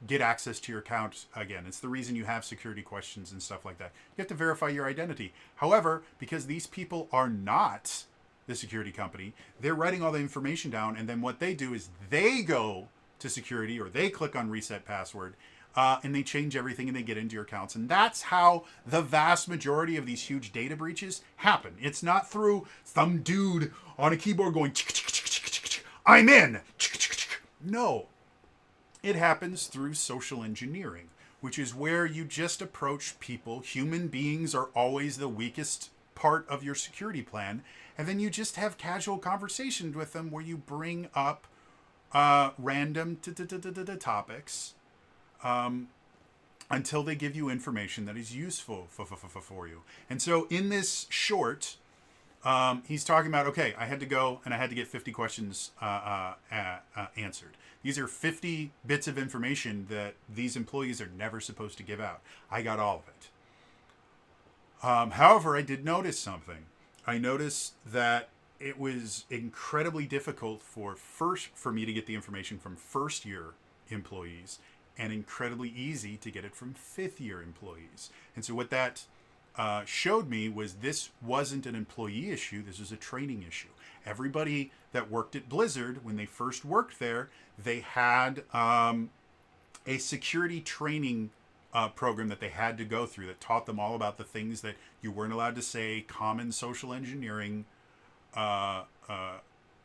get access to your account again. It's the reason you have security questions and stuff like that. You have to verify your identity. However, because these people are not the security company, they're writing all the information down, and then what they do is they go to security, or they click on reset password, and they change everything and they get into your accounts. And that's how the vast majority of these huge data breaches happen. It's not through some dude on a keyboard going, I'm in. No. It happens through social engineering, which is where you just approach people. Human beings are always the weakest part of your security plan. And then you just have casual conversations with them where you bring up random topics until they give you information that is useful for you. And so in this short, he's talking about, okay, I had to go and I had to get 50 questions answered. These are 50 bits of information that these employees are never supposed to give out. I got all of it. However, I did notice something. I noticed that it was incredibly difficult for me to get the information from first-year employees, and incredibly easy to get it from fifth-year employees. And so what that showed me was this wasn't an employee issue. This was a training issue. Everybody that worked at Blizzard, when they first worked there, they had a security training program that they had to go through that taught them all about the things that you weren't allowed to say, common social engineering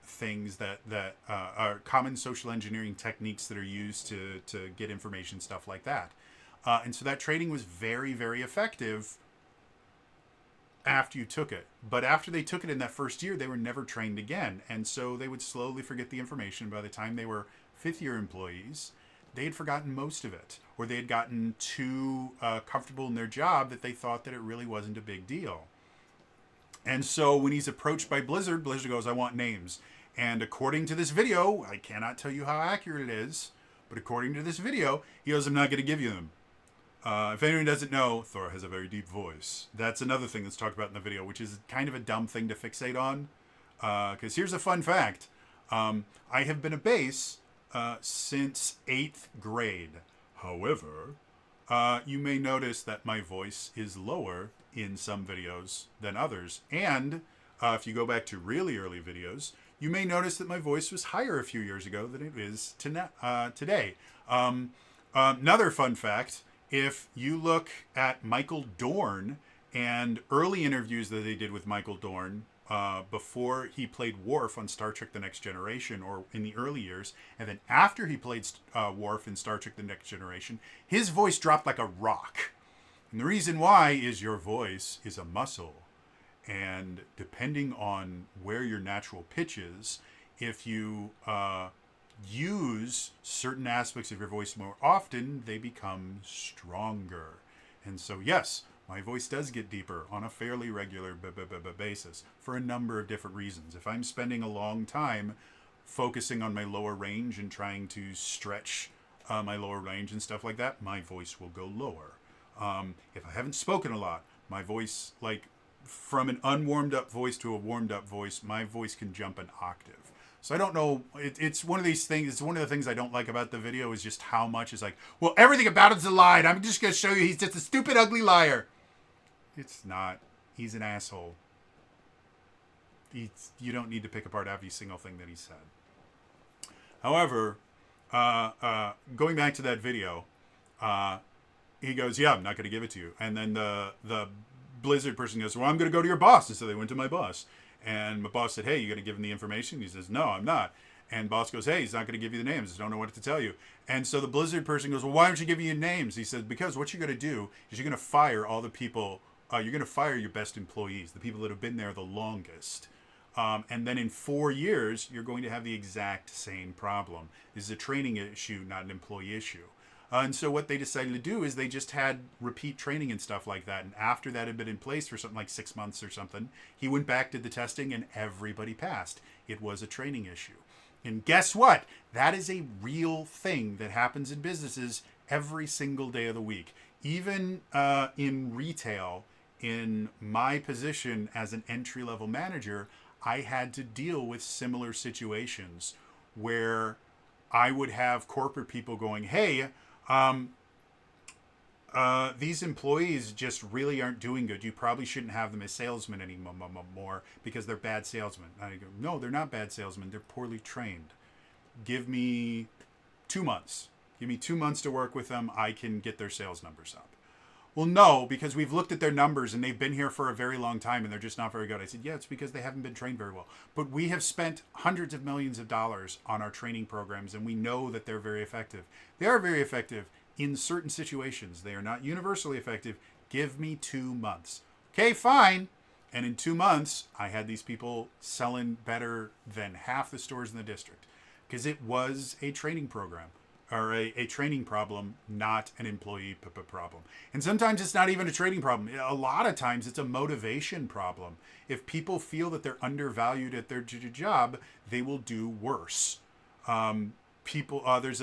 things that are common social engineering techniques that are used to get information, stuff like that. And so that training was very, very effective after you took it. But after they took it in that first year, they were never trained again. And so they would slowly forget the information. By the time they were fifth-year employees, they had forgotten most of it, or they had gotten too comfortable in their job that they thought that it really wasn't a big deal. And so when he's approached by Blizzard, Blizzard goes, I want names. And according to this video, I cannot tell you how accurate it is, but according to this video, he goes, I'm not going to give you them. If anyone doesn't know, Thor has a very deep voice. That's another thing that's talked about in the video, which is kind of a dumb thing to fixate on. Because here's a fun fact. I have been a bass since 8th grade. However, you may notice that my voice is lower in some videos than others. And if you go back to really early videos, you may notice that my voice was higher a few years ago than it is today. Another fun fact, if you look at Michael Dorn and early interviews that they did with Michael Dorn, before he played Worf on Star Trek The Next Generation, or in the early years, and then after he played Worf in Star Trek The Next Generation, his voice dropped like a rock. And the reason why is your voice is a muscle. And depending on where your natural pitch is, if you use certain aspects of your voice more often, they become stronger. And so, yes, my voice does get deeper on a fairly regular basis for a number of different reasons. If I'm spending a long time focusing on my lower range and trying to stretch my lower range and stuff like that, my voice will go lower. If I haven't spoken a lot, my voice, like from an unwarmed up voice to a warmed up voice, my voice can jump an octave. So I don't know. It's one of these things. It's one of the things I don't like about the video is just how much is like, well, everything about it's a lie. And I'm just going to show you he's just a stupid, ugly liar. It's not. He's an asshole. You don't need to pick apart every single thing that he said. However, going back to that video, he goes, yeah, I'm not going to give it to you. And then the Blizzard person goes, well, I'm going to go to your boss. And so they went to my boss. And my boss said, hey, you going to give him the information? He says, no, I'm not. And boss goes, hey, he's not going to give you the names. I don't know what to tell you. And so the Blizzard person goes, well, why aren't you giving you names? He says, because what you're going to do is you're going to fire all the people. You're going to fire your best employees, the people that have been there the longest. And then in 4 years, you're going to have the exact same problem. This is a training issue, not an employee issue. And so what they decided to do is they just had repeat training and stuff like that. And after that had been in place for something like 6 months or something, he went back, did the testing, and everybody passed. It was a training issue. And guess what? That is a real thing that happens in businesses every single day of the week. Even in retail, in my position as an entry-level manager, I had to deal with similar situations where I would have corporate people going, hey, these employees just really aren't doing good. You probably shouldn't have them as salesmen anymore because they're bad salesmen. I go, no, they're not bad salesmen. They're poorly trained. Give me 2 months. Give me 2 months to work with them. I can get their sales numbers up. Well, no, because we've looked at their numbers and they've been here for a very long time and they're just not very good. I said, yeah, it's because they haven't been trained very well. But we have spent hundreds of millions of dollars on our training programs and we know that they're very effective. They are very effective in certain situations. They are not universally effective. Give me 2 months. Okay, fine. And in 2 months, I had these people selling better than half the stores in the district because it was a training program. Or a training problem, not an employee problem. And sometimes it's not even a training problem. A lot of times it's a motivation problem. If people feel that they're undervalued at their job, they will do worse. There's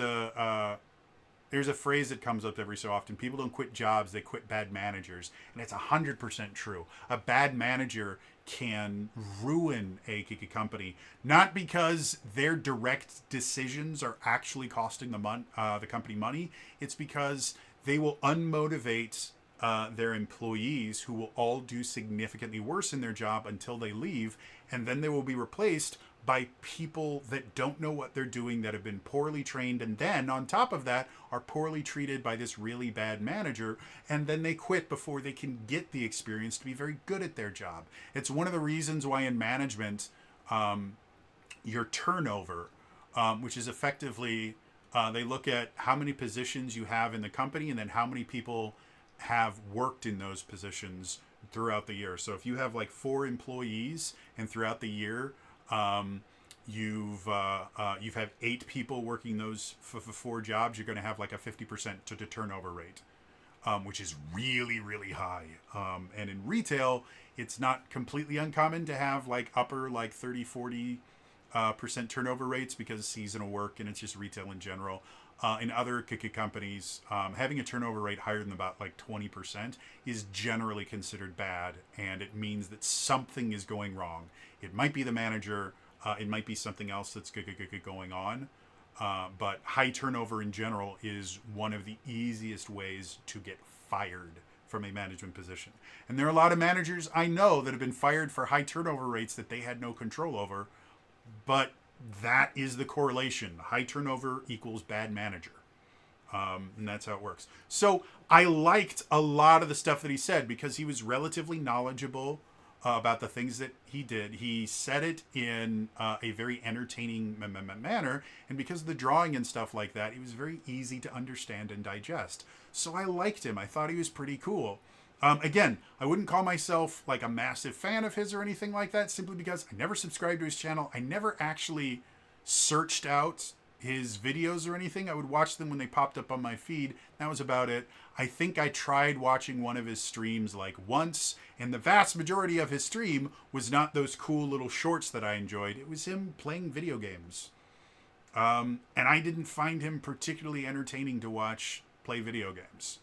a phrase that comes up every so often. People don't quit jobs, they quit bad managers. And it's 100% true. A bad manager can ruin a company, not because their direct decisions are actually costing the company money. It's because they will unmotivate their employees who will all do significantly worse in their job until they leave. And then they will be replaced by people that don't know what they're doing, that have been poorly trained, and then on top of that are poorly treated by this really bad manager, and then they quit before they can get the experience to be very good at their job. It's one of the reasons why in management, your turnover, which is effectively, they look at how many positions you have in the company and then how many people have worked in those positions throughout the year. So if you have like 4 employees and throughout the year, you've had 8 people working those 4 jobs, you're going to have like a 50% to the turnover rate, which is really, really high. And in retail, it's not completely uncommon to have like upper like 30-40% turnover rates because seasonal work and it's just retail in general. In other companies, having a turnover rate higher than about like 20% is generally considered bad, and it means that something is going wrong. It might be the manager, it might be something else that's going on, but high turnover in general is one of the easiest ways to get fired from a management position. And there are a lot of managers I know that have been fired for high turnover rates that they had no control over, but that is the correlation. High turnover equals bad manager. And that's how it works. So I liked a lot of the stuff that he said because he was relatively knowledgeable about the things that he did. He said it in a very entertaining manner. And because of the drawing and stuff like that, it was very easy to understand and digest. So I liked him. I thought he was pretty cool. Again, I wouldn't call myself like a massive fan of his or anything like that, simply because I never subscribed to his channel. I never actually searched out his videos or anything. I would watch them when they popped up on my feed. That was about it. I think I tried watching one of his streams like once, and the vast majority of his stream was not those cool little shorts that I enjoyed. It was him playing video games. And I didn't find him particularly entertaining to watch play video games.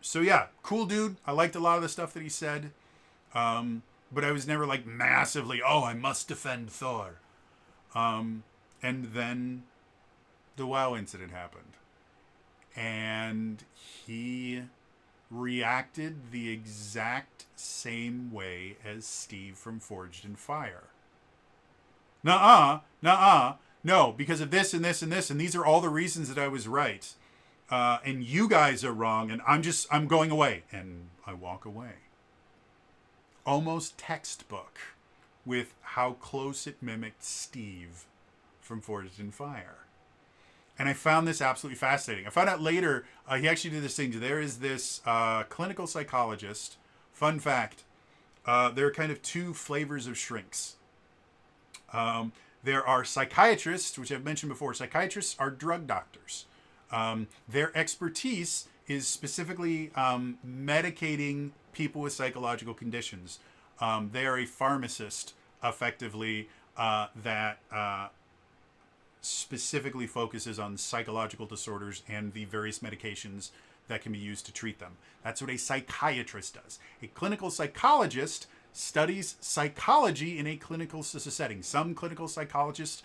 So yeah, cool dude. I liked a lot of the stuff that he said. But I was never like massively, oh, I must defend Thor. And then the WoW incident happened. And he reacted the exact same way as Steve from Forged in Fire. No, because of this and this and this, and these are all the reasons that I was right. And you guys are wrong, and I'm going away. And I walk away. Almost textbook with how close it mimicked Steve from Forged in Fire. And I found this absolutely fascinating. I found out later, he actually did this thing. There is this clinical psychologist, fun fact, there are kind of two flavors of shrinks. There are psychiatrists, which I've mentioned before. Psychiatrists are drug doctors. Their expertise is specifically medicating people with psychological conditions. They are a pharmacist, effectively, that specifically focuses on psychological disorders and the various medications that can be used to treat them. That's what a psychiatrist does. A clinical psychologist studies psychology in a clinical setting. Some clinical psychologists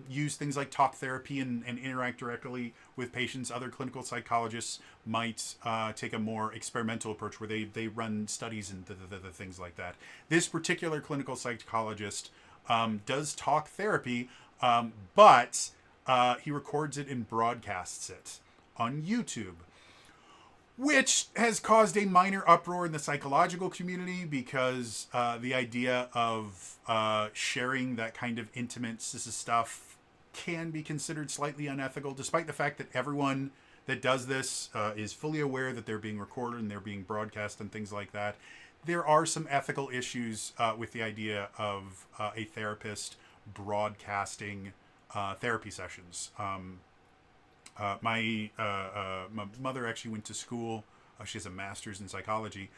use things like talk therapy and interact directly with patients. Other clinical psychologists might take a more experimental approach where they run studies and things like that. This particular clinical psychologist does talk therapy, but he records it and broadcasts it on YouTube, which has caused a minor uproar in the psychological community because the idea of sharing that kind of intimate stuff can be considered slightly unethical, despite the fact that everyone that does this is fully aware that they're being recorded and they're being broadcast and things like that. There are some ethical issues with the idea of a therapist broadcasting therapy sessions. My mother actually went to school. She has a master's in psychology.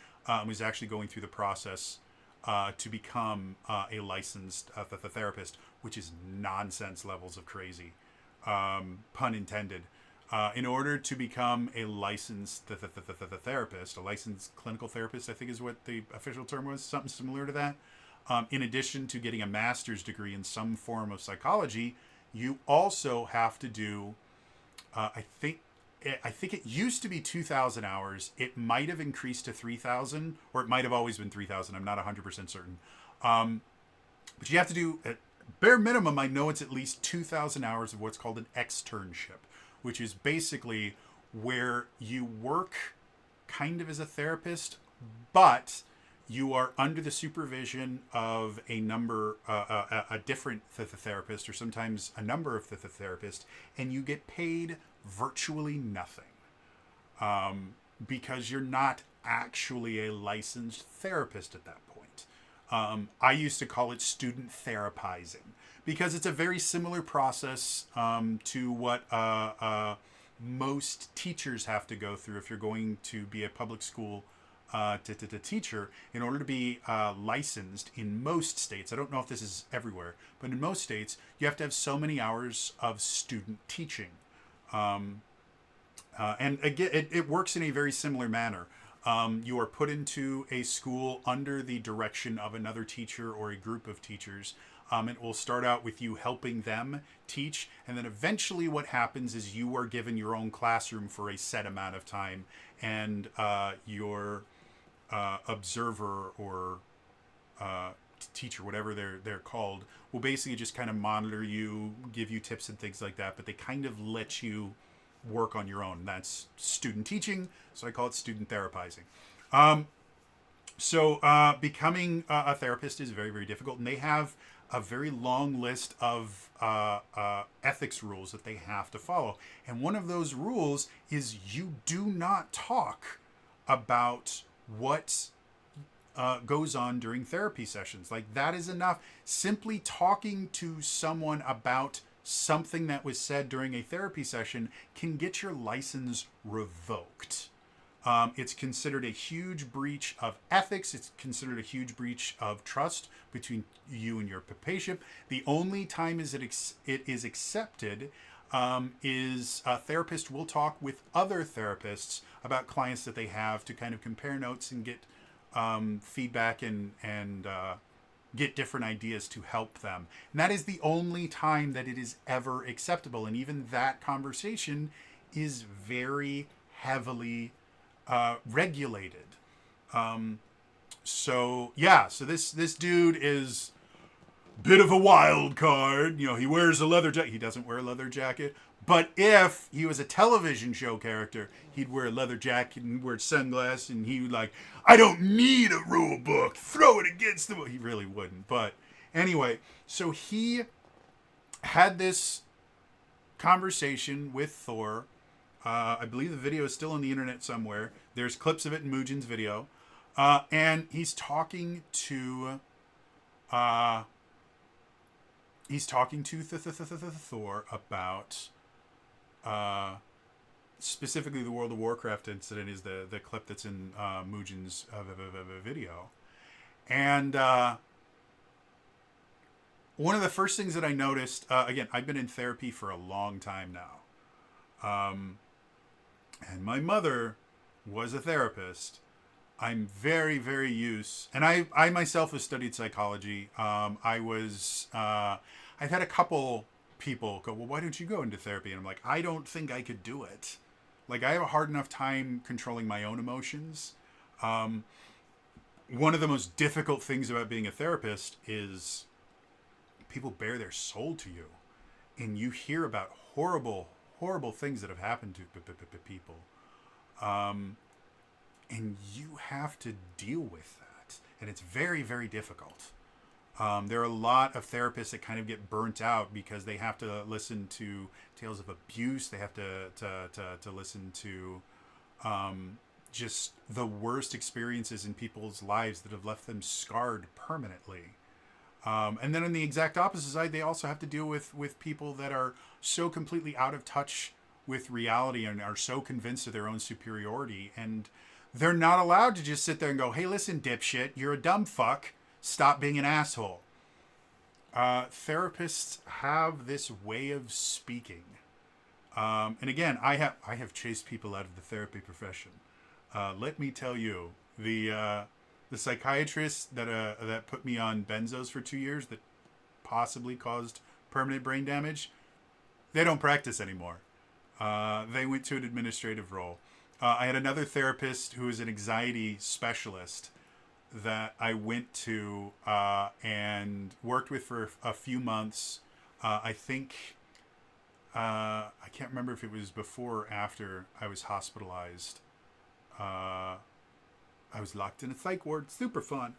Was actually going through the process to become a licensed therapist, which is nonsense levels of crazy, pun intended. In order to become a licensed therapist, a licensed clinical therapist, I think is what the official term was, something similar to that. In addition to getting a master's degree in some form of psychology, you also have to do I think it used to be 2,000 hours. It might have increased to 3,000, or it might have always been 3,000. I'm not 100% certain. But you have to do, at bare minimum, I know it's at least 2,000 hours of what's called an externship, which is basically where you work kind of as a therapist, but you are under the supervision of a different therapist, or sometimes a number of therapists, and you get paid virtually nothing because you're not actually a licensed therapist at that point. I used to call it student therapizing because it's a very similar process to what most teachers have to go through if you're going to be a public school teacher. In order to be licensed in most states, I don't know if this is everywhere, but in most states, you have to have so many hours of student teaching. And again, it works in a very similar manner. You are put into a school under the direction of another teacher or a group of teachers. It will start out with you helping them teach, and then eventually what happens is you are given your own classroom for a set amount of time, and your observer or teacher, whatever they're called, will basically just kind of monitor you, give you tips and things like that, but they kind of let you work on your own. That's student teaching, so I call it student therapizing. So becoming a therapist is very, very difficult, and they have a very long list of ethics rules that they have to follow. And one of those rules is you do not talk about what goes on during therapy sessions. Like, that is enough. Simply talking to someone about something that was said during a therapy session can get your license revoked. It's considered a huge breach of ethics. It's considered a huge breach of trust between you and your patient. The only time it is accepted is a therapist will talk with other therapists about clients that they have to kind of compare notes and get feedback and get different ideas to help them. And that is the only time that it is ever acceptable. And even that conversation is very heavily regulated. So this dude is a bit of a wild card. You know, he wears a leather jacket. He doesn't wear a leather jacket. But if he was a television show character, he'd wear a leather jacket and wear sunglasses, and he would like, I don't need a rule book. Throw it against the wall. He really wouldn't. But anyway, so he had this conversation with Thor. I believe the video is still on the internet somewhere. There's clips of it in Mugen's video. And he's talking to uh, Thor about specifically the World of Warcraft incident is the clip that's in Mugen's video. And one of the first things that I noticed, again, I've been in therapy for a long time now. And my mother was a therapist. I'm very, very used, and I myself have studied psychology. I've had a couple people go, well, why don't you go into therapy? And I'm like, I don't think I could do it. Like, I have a hard enough time controlling my own emotions. One of the most difficult things about being a therapist is people bare their soul to you, and you hear about horrible, horrible things that have happened to people. And you have to deal with that. And it's very, very difficult. There are a lot of therapists that kind of get burnt out because they have to listen to tales of abuse. They have to listen to just the worst experiences in people's lives that have left them scarred permanently. And then on the exact opposite side, they also have to deal with people that are so completely out of touch with reality and are so convinced of their own superiority. And they're not allowed to just sit there and go, hey, listen, dipshit, you're a dumb fuck. Stop being an asshole. Therapists have this way of speaking. And again, I have chased people out of the therapy profession. Let me tell you, the psychiatrist that put me on benzos for 2 years that possibly caused permanent brain damage, they don't practice anymore. They went to an administrative role. I had another therapist who was an anxiety specialist that I went to and worked with for a few months. I think, I can't remember if it was before or after I was hospitalized. I was locked in a psych ward, super fun.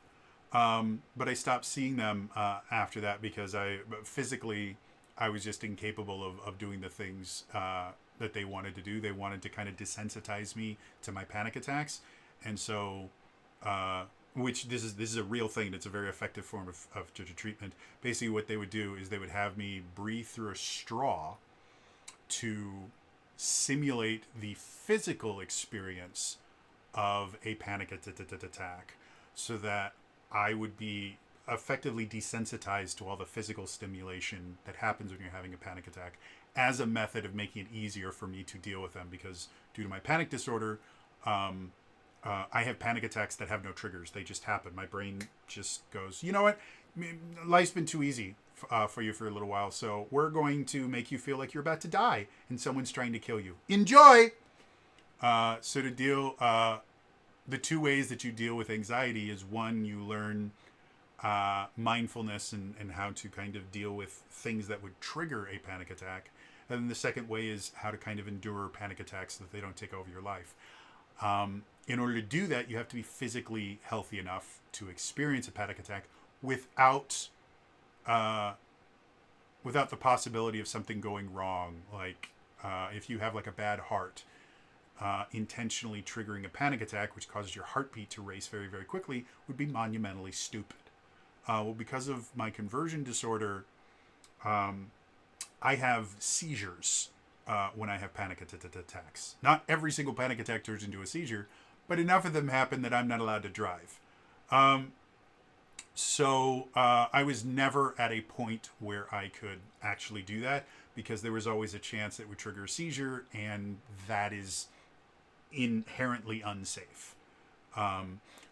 But I stopped seeing them after that because physically I was just incapable of doing the things that they wanted to do. They wanted to kind of desensitize me to my panic attacks. And so, which this is a real thing. It's a very effective form of treatment. Basically what they would do is they would have me breathe through a straw to simulate the physical experience of a panic attack so that I would be effectively desensitized to all the physical stimulation that happens when you're having a panic attack as a method of making it easier for me to deal with them, because due to my panic disorder, I have panic attacks that have no triggers. They just happen. My brain just goes, you know what? Life's been too easy for you for a little while, so we're going to make you feel like you're about to die and someone's trying to kill you. Enjoy! So to deal, the two ways that you deal with anxiety is, one, you learn mindfulness and how to kind of deal with things that would trigger a panic attack. And then the second way is how to kind of endure panic attacks so that they don't take over your life. In order to do that, you have to be physically healthy enough to experience a panic attack without the possibility of something going wrong. Like if you have like a bad heart, intentionally triggering a panic attack, which causes your heartbeat to race very, very quickly, would be monumentally stupid. Well, because of my conversion disorder, I have seizures when I have panic attacks. Not every single panic attack turns into a seizure, but enough of them happen that I'm not allowed to drive. So I was never at a point where I could actually do that, because there was always a chance it would trigger a seizure, and that is inherently unsafe.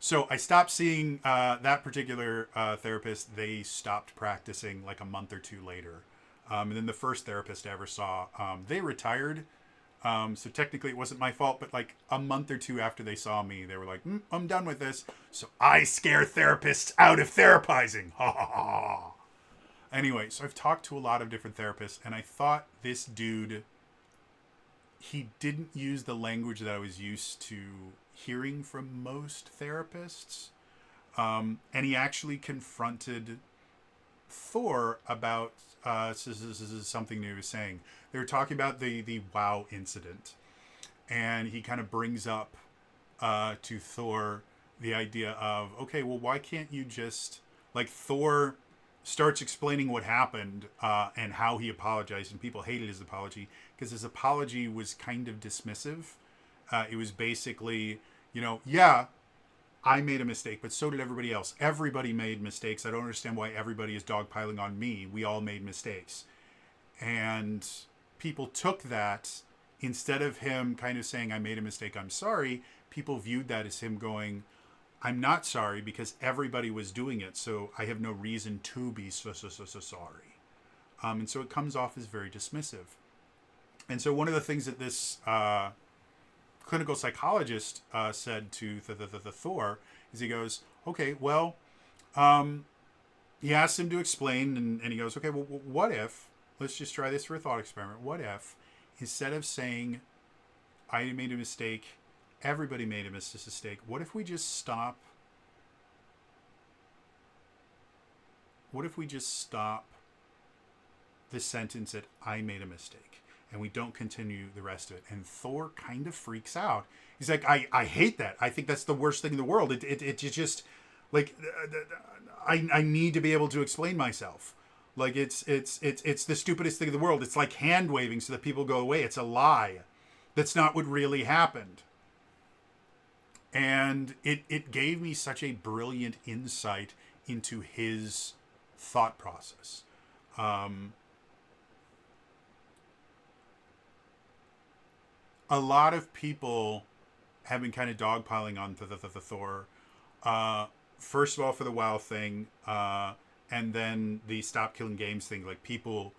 So I stopped seeing that particular therapist. They stopped practicing like a month or two later. And then the first therapist I ever saw, they retired. So technically it wasn't my fault, but like a month or two after they saw me, they were like, I'm done with this. So I scare therapists out of therapizing. Ha ha ha. Anyway, so I've talked to a lot of different therapists, and I thought this dude, he didn't use the language that I was used to hearing from most therapists. And he actually confronted Thor about this is something he was saying. They were talking about the WoW incident, and he kind of brings up to Thor the idea of, okay, well, why can't you just, like, Thor starts explaining what happened and how he apologized, and people hated his apology because his apology was kind of dismissive. It was basically, yeah, I made a mistake, but so did everybody else. Everybody made mistakes. I don't understand why everybody is dogpiling on me. We all made mistakes. And people took that, instead of him kind of saying, I made a mistake, I'm sorry, people viewed that as him going, I'm not sorry because everybody was doing it, so I have no reason to be so sorry. And so it comes off as very dismissive. And so one of the things that this clinical psychologist said to the Thor is, he goes, okay, well, he asked him to explain, and he goes, okay, well, what if, let's just try this for a thought experiment. What if, instead of saying, I made a mistake, everybody made a mistake, what if we just stop? What if we just stop the sentence at I made a mistake, and we don't continue the rest of it? And Thor kind of freaks out. He's like, I hate that. I think that's the worst thing in the world. It just, like, I need to be able to explain myself. Like, it's the stupidest thing in the world. It's like hand waving so that people go away. It's a lie. That's not what really happened. And it gave me such a brilliant insight into his thought process. A lot of people have been kind of dogpiling on the Thor. First of all, for the WoW thing, and then the Stop Killing Games thing. Like, people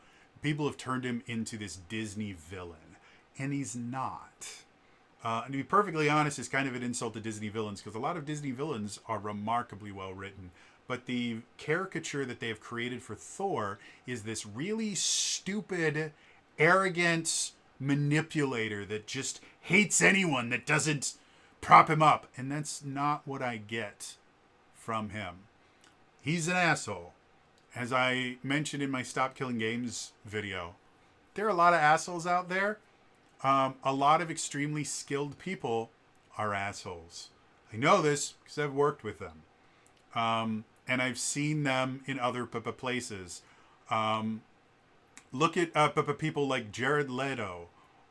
have turned him into this Disney villain, and he's not. And to be perfectly honest, it's kind of an insult to Disney villains, because a lot of Disney villains are remarkably well written. But the caricature that they have created for Thor is this really stupid, arrogant manipulator that just hates anyone that doesn't prop him up. And that's not what I get from him. He's an asshole. As I mentioned in my Stop Killing Games video, there are a lot of assholes out there. A lot of extremely skilled people are assholes. I know this because I've worked with them. And I've seen them in other places. Look at people like Jared Leto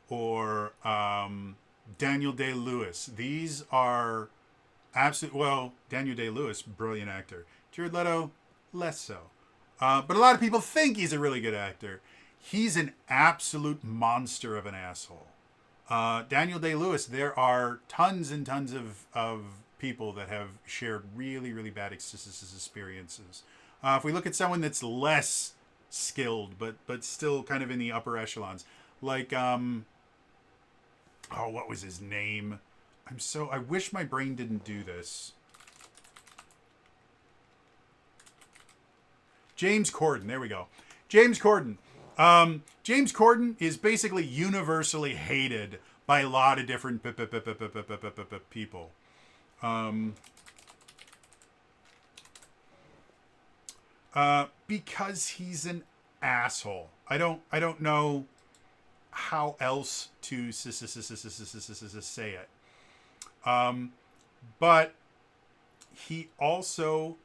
or Daniel Day-Lewis. These are Daniel Day-Lewis, brilliant actor. Jared Leto, less so. But a lot of people think he's a really good actor. He's an absolute monster of an asshole. Daniel Day-Lewis, there are tons and tons of people that have shared really, really bad experiences. If we look at someone that's less skilled, but still kind of in the upper echelons, like, what was his name? I wish my brain didn't do this. James Corden, there we go. James Corden. James Corden is basically universally hated by a lot of different people. Because he's an asshole. I don't know how else to say it. But he also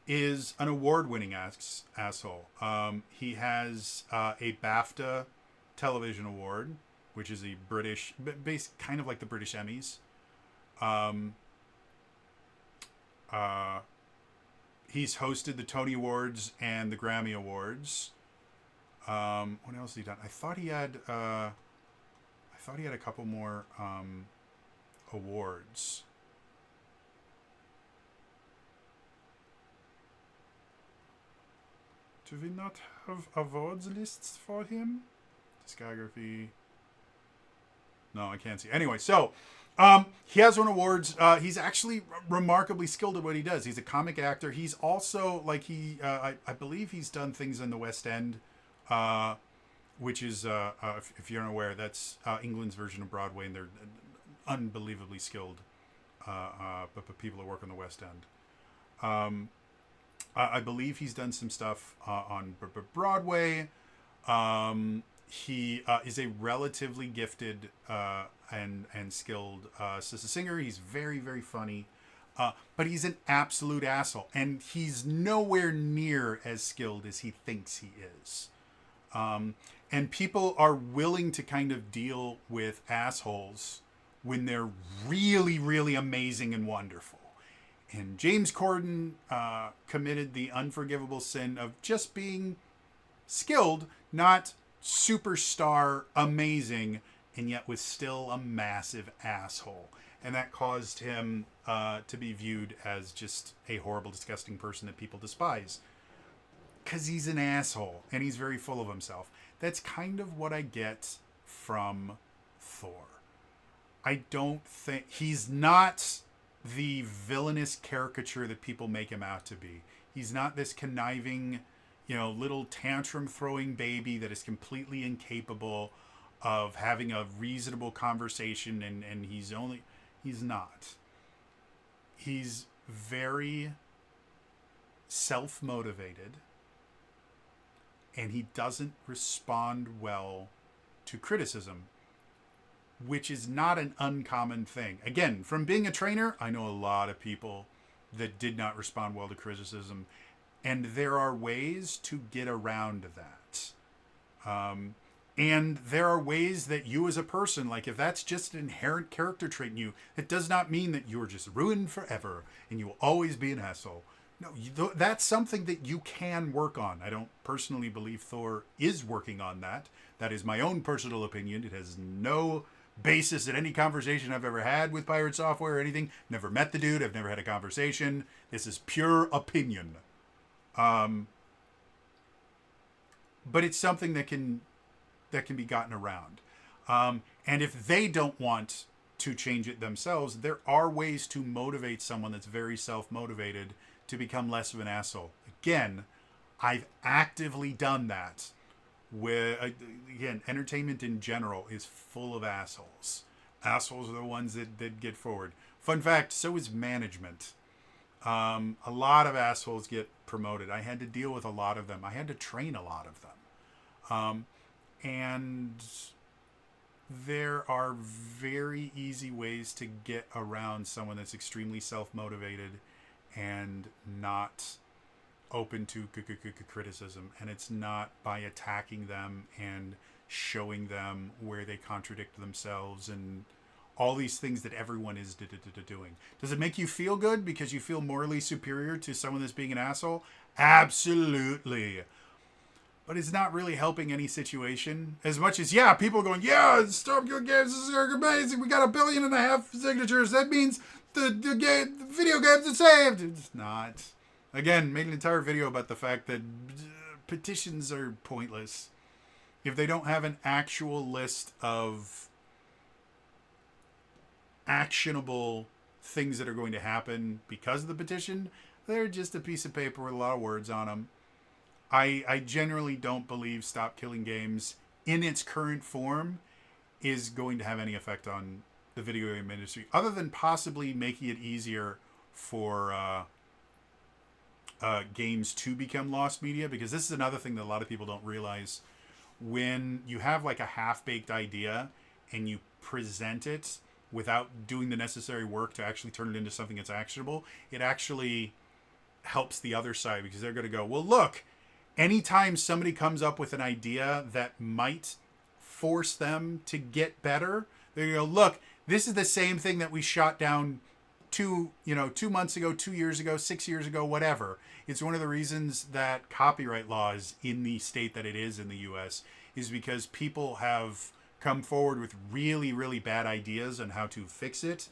is an award-winning asshole. He has a BAFTA television award, which is a British, based kind of like the British Emmys. He's hosted the Tony Awards and the Grammy Awards. What else has he done? I thought he had a couple more awards. Do we not have awards lists for him? Discography. No, I can't see. Anyway, so he has won awards. He's actually remarkably skilled at what he does. He's a comic actor. He's also, like, I believe he's done things in the West End, which is, if you're unaware, that's England's version of Broadway, and they're unbelievably skilled people that work on the West End. I believe he's done some stuff on Broadway. he is a relatively gifted and skilled singer. He's very, very funny. But he's an absolute asshole. And he's nowhere near as skilled as he thinks he is. And people are willing to kind of deal with assholes when they're really, really amazing and wonderful. And James Corden committed the unforgivable sin of just being skilled, not superstar amazing, and yet was still a massive asshole. And that caused him to be viewed as just a horrible, disgusting person that people despise. Because he's an asshole, and he's very full of himself. That's kind of what I get from Thor. I don't think... He's not the villainous caricature that people make him out to be. He's not this conniving, little tantrum-throwing baby that is completely incapable of having a reasonable conversation, and he's not. He's very self-motivated, and he doesn't respond well to criticism, which is not an uncommon thing. Again, from being a trainer, I know a lot of people that did not respond well to criticism, and there are ways to get around that. And there are ways that you as a person, like if that's just an inherent character trait in you, it does not mean that you're just ruined forever and you will always be an asshole. No, that's something that you can work on. I don't personally believe Thor is working on that. That is my own personal opinion. It has no basis in any conversation I've ever had with Pirate Software or anything. Never met the dude. I've never had a conversation. This is pure opinion. But it's something that can be gotten around. And if they don't want to change it themselves, there are ways to motivate someone that's very self-motivated to become less of an asshole. Again, I've actively done that. Again, entertainment in general is full of assholes. Assholes are the ones that get forward. Fun fact, so is management. A lot of assholes get promoted. I had to deal with a lot of them. I had to train a lot of them. And there are very easy ways to get around someone that's extremely self-motivated and not open to criticism. And it's not by attacking them and showing them where they contradict themselves and all these things that everyone is doing. Does it make you feel good because you feel morally superior to someone that's being an asshole? Absolutely. But it's not really helping any situation. As much as, people are going, Stop Killing Games is amazing. We got 1.5 billion signatures. That means the video games are saved. It's not. Again, made an entire video about the fact that petitions are pointless. If they don't have an actual list of actionable things that are going to happen because of the petition, they're just a piece of paper with a lot of words on them. I generally don't believe Stop Killing Games in its current form is going to have any effect on the video game industry, other than possibly making it easier for games to become lost media, because this is another thing that a lot of people don't realize. When you have like a half-baked idea and you present it without doing the necessary work to actually turn it into something that's actionable, it actually helps the other side, because they're going to go, well, look, anytime somebody comes up with an idea that might force them to get better, they're going to go, look, this is the same thing that we shot down 2 months ago, 2 years ago, 6 years ago, whatever. It's one of the reasons that copyright law is in the state that it is in the US, is because people have come forward with really, really bad ideas on how to fix it.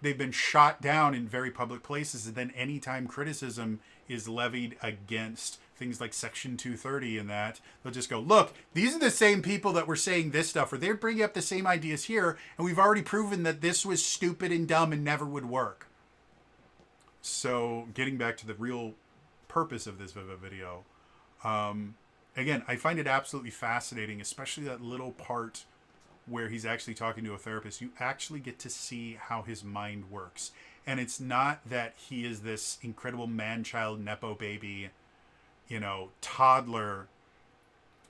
They've been shot down in very public places, and then anytime criticism is levied against things like Section 230 and that, they'll just go, look, these are the same people that were saying this stuff, or they're bringing up the same ideas here, and we've already proven that this was stupid and dumb and never would work. So getting back to the real purpose of this video, again, I find it absolutely fascinating, especially that little part where he's actually talking to a therapist. You actually get to see how his mind works. And it's not that he is this incredible man-child, nepo baby, toddler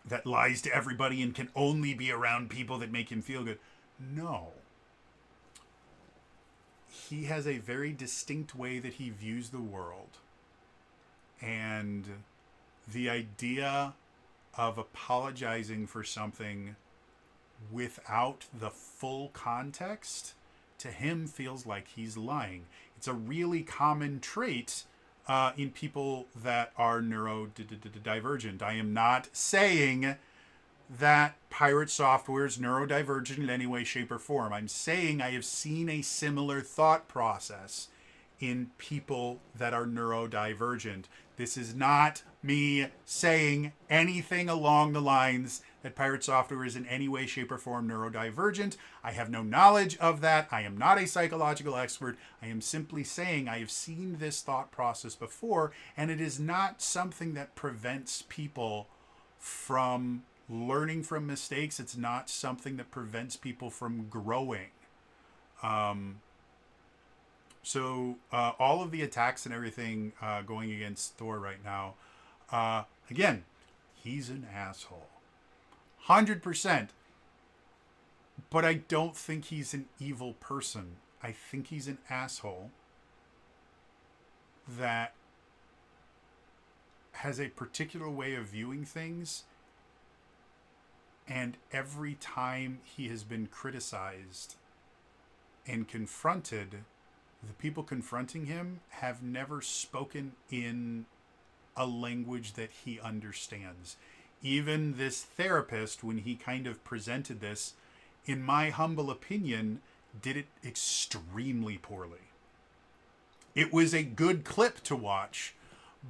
that lies to everybody and can only be around people that make him feel good. No. He has a very distinct way that he views the world. And the idea of apologizing for something without the full context, to him feels like he's lying. It's a really common trait in people that are neurodivergent. I am not saying that Pirate Software is neurodivergent in any way, shape, or form. I'm saying I have seen a similar thought process in people that are neurodivergent. This is not me saying anything along the lines that Pirate Software is in any way, shape, or form neurodivergent. I have no knowledge of that. I am not a psychological expert. I am simply saying I have seen this thought process before, and it is not something that prevents people from learning from mistakes. It's not something that prevents people from growing. So all of the attacks and everything going against Thor right now, again, he's an asshole. 100%. But I don't think he's an evil person. I think he's an asshole that has a particular way of viewing things. And every time he has been criticized and confronted, the people confronting him have never spoken in a language that he understands. Even this therapist, when he kind of presented this, in my humble opinion, did it extremely poorly. It was a good clip to watch,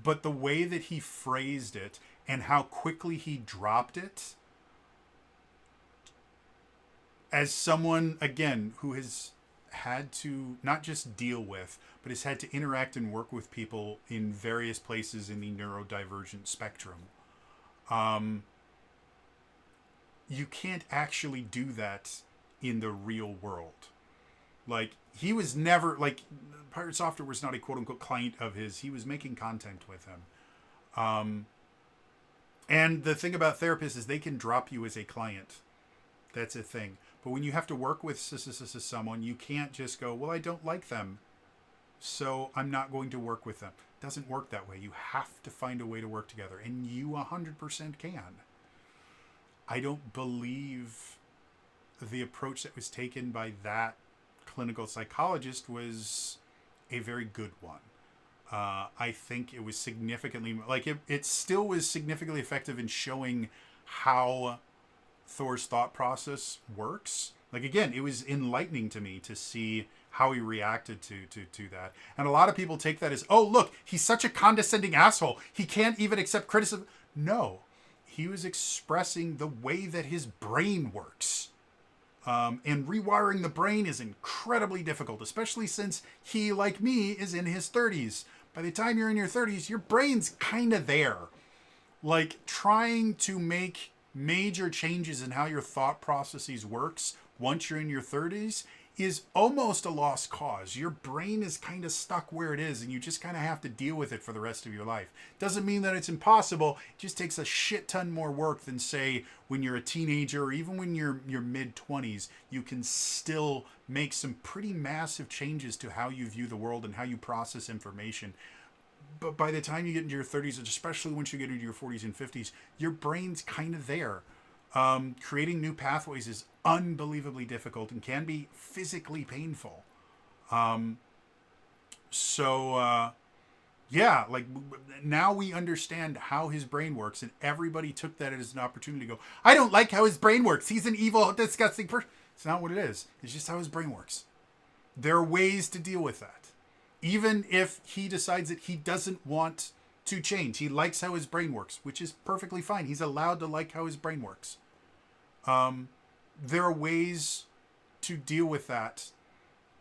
but the way that he phrased it and how quickly he dropped it, as someone, again, who has had to not just deal with, but has had to interact and work with people in various places in the neurodivergent spectrum, you can't actually do that in the real world. Like, he was never, like, Pirate Software was not a quote-unquote client of his. He was making content with him. And the thing about therapists is they can drop you as a client. That's a thing. But when you have to work with someone, you can't just go, well, I don't like them, so I'm not going to work with them. It doesn't work that way. You have to find a way to work together, and you 100% can. I don't believe the approach that was taken by that clinical psychologist was a very good one. I think it was significantly, like, it still was significantly effective in showing how Thor's thought process works. Like, again, it was enlightening to me to see how he reacted to that. And a lot of people take that as, oh, look, he's such a condescending asshole. He can't even accept criticism. No, he was expressing the way that his brain works. And rewiring the brain is incredibly difficult, especially since he, like me, is in his 30s. By the time you're in your 30s, your brain's kind of there. Like, trying to make major changes in how your thought processes works once you're in your 30s is almost a lost cause. Your brain is kind of stuck where it is, and you just kind of have to deal with it for the rest of your life. Doesn't mean that it's impossible. It just takes a shit ton more work than, say, when you're a teenager, or even when you're mid-20s. You can still make some pretty massive changes to how you view the world and how you process information. But by the time you get into your 30s, especially once you get into your 40s and 50s, your brain's kind of there. Creating new pathways is unbelievably difficult and can be physically painful. Yeah, like, now we understand how his brain works, and everybody took that as an opportunity to go, I don't like how his brain works. He's an evil, disgusting person. It's not what it is. It's just how his brain works. There are ways to deal with that. Even if he decides that he doesn't want to change. He likes how his brain works, which is perfectly fine. He's allowed to like how his brain works. There are ways to deal with that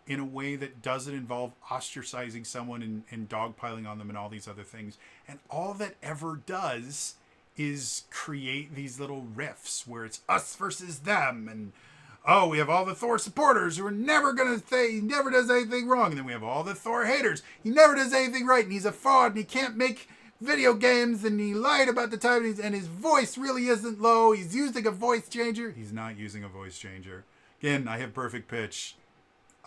in a way that doesn't involve ostracizing someone and dogpiling on them and all these other things. And all that ever does is create these little rifts where it's us versus them, and oh, we have all the Thor supporters who are never going to say he never does anything wrong. And then we have all the Thor haters. He never does anything right, and he's a fraud, and he can't make video games, and he lied about the time, and his voice really isn't low. He's using a voice changer. He's not using a voice changer. Again, I have perfect pitch.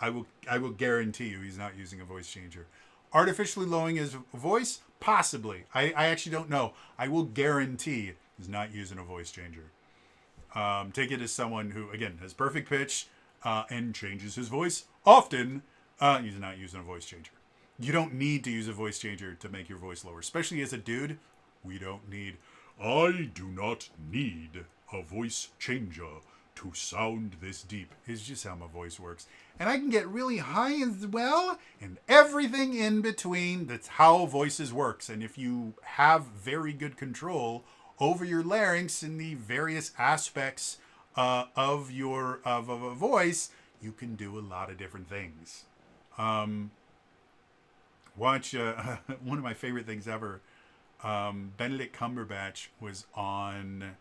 I will guarantee you he's not using a voice changer. Artificially lowering his voice? Possibly. I actually don't know. I will guarantee he's not using a voice changer. Take it as someone who, again, has perfect pitch and changes his voice often. He's not using a voice changer. You don't need to use a voice changer to make your voice lower, especially as a dude. I do not need a voice changer to sound this deep. It's just how my voice works. And I can get really high as well, and everything in between. That's how voices works. And if you have very good control over your larynx and the various aspects of your of a voice, you can do a lot of different things. Watch one of my favorite things ever. Benedict Cumberbatch was on,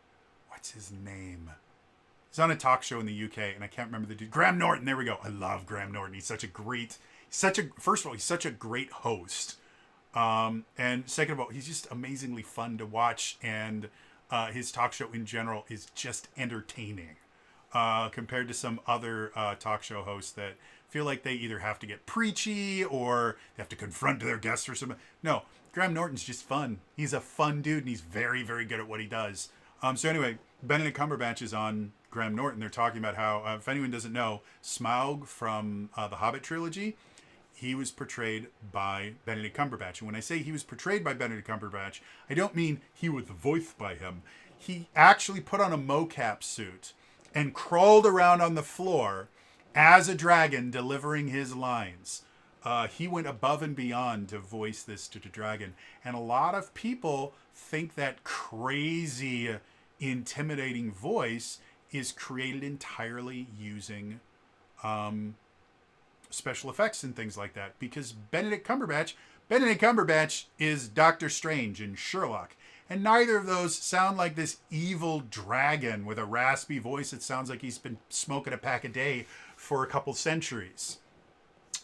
what's his name? He's on a talk show in the UK, and I can't remember the dude. Graham Norton. There we go. I love Graham Norton. He's such a great host. And second of all, he's just amazingly fun to watch, and his talk show in general is just entertaining compared to some other talk show hosts that feel like they either have to get preachy or they have to confront their guests or something. No, Graham Norton's just fun. He's a fun dude, and he's very, very good at what he does. So anyway, Benedict Cumberbatch is on Graham Norton. They're talking about how, if anyone doesn't know, Smaug from the Hobbit trilogy, he was portrayed by Benedict Cumberbatch. And when I say he was portrayed by Benedict Cumberbatch, I don't mean he was voiced by him. He actually put on a mocap suit and crawled around on the floor as a dragon delivering his lines. He went above and beyond to voice this to the dragon. And a lot of people think that crazy, intimidating voice is created entirely using special effects and things like that. Because Benedict Cumberbatch is Doctor Strange in Sherlock. And neither of those sound like this evil dragon with a raspy voice that sounds like he's been smoking a pack a day for a couple centuries.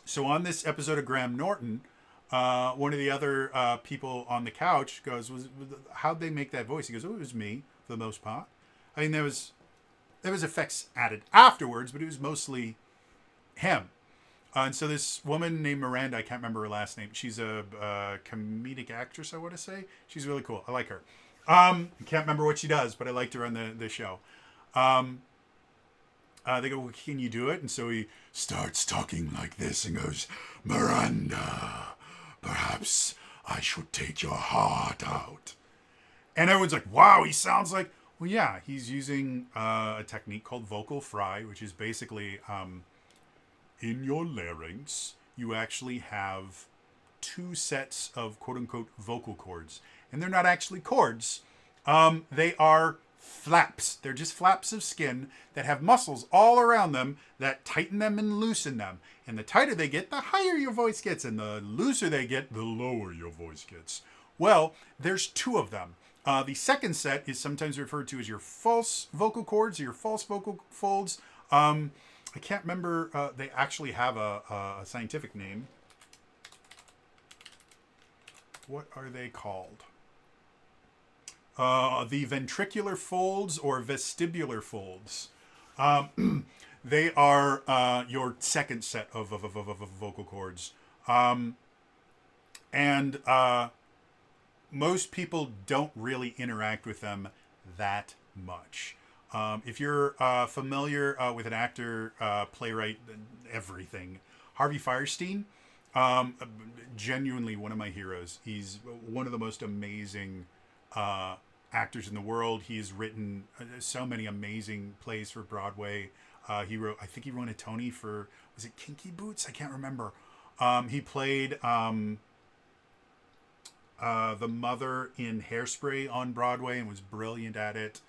So on this episode of Graham Norton, one of the other people on the couch goes, how'd they make that voice? He goes, it was me for the most part. I mean, there was effects added afterwards, but it was mostly him. And so this woman named Miranda, I can't remember her last name. She's a comedic actress, I want to say. She's really cool. I like her. I can't remember what she does, but I liked her on the show. They go, well, can you do it? And so he starts talking like this and goes, Miranda, perhaps I should take your heart out. And everyone's like, wow, he sounds like... Well, yeah, he's using a technique called vocal fry, which is basically... in your larynx, you actually have two sets of quote-unquote vocal cords. And they're not actually cords. They are flaps. They're just flaps of skin that have muscles all around them that tighten them and loosen them. And the tighter they get, the higher your voice gets. And the looser they get, the lower your voice gets. Well, there's two of them. The second set is sometimes referred to as your false vocal cords or your false vocal folds. I can't remember. They actually have a scientific name. What are they called? The ventricular folds or vestibular folds. They are your second set of vocal cords. And most people don't really interact with them that much. If you're familiar with an actor, playwright, everything, Harvey Fierstein, genuinely one of my heroes. He's one of the most amazing actors in the world. He's written so many amazing plays for Broadway. I think he won a Tony for, was it Kinky Boots? I can't remember. He played the mother in Hairspray on Broadway and was brilliant at it.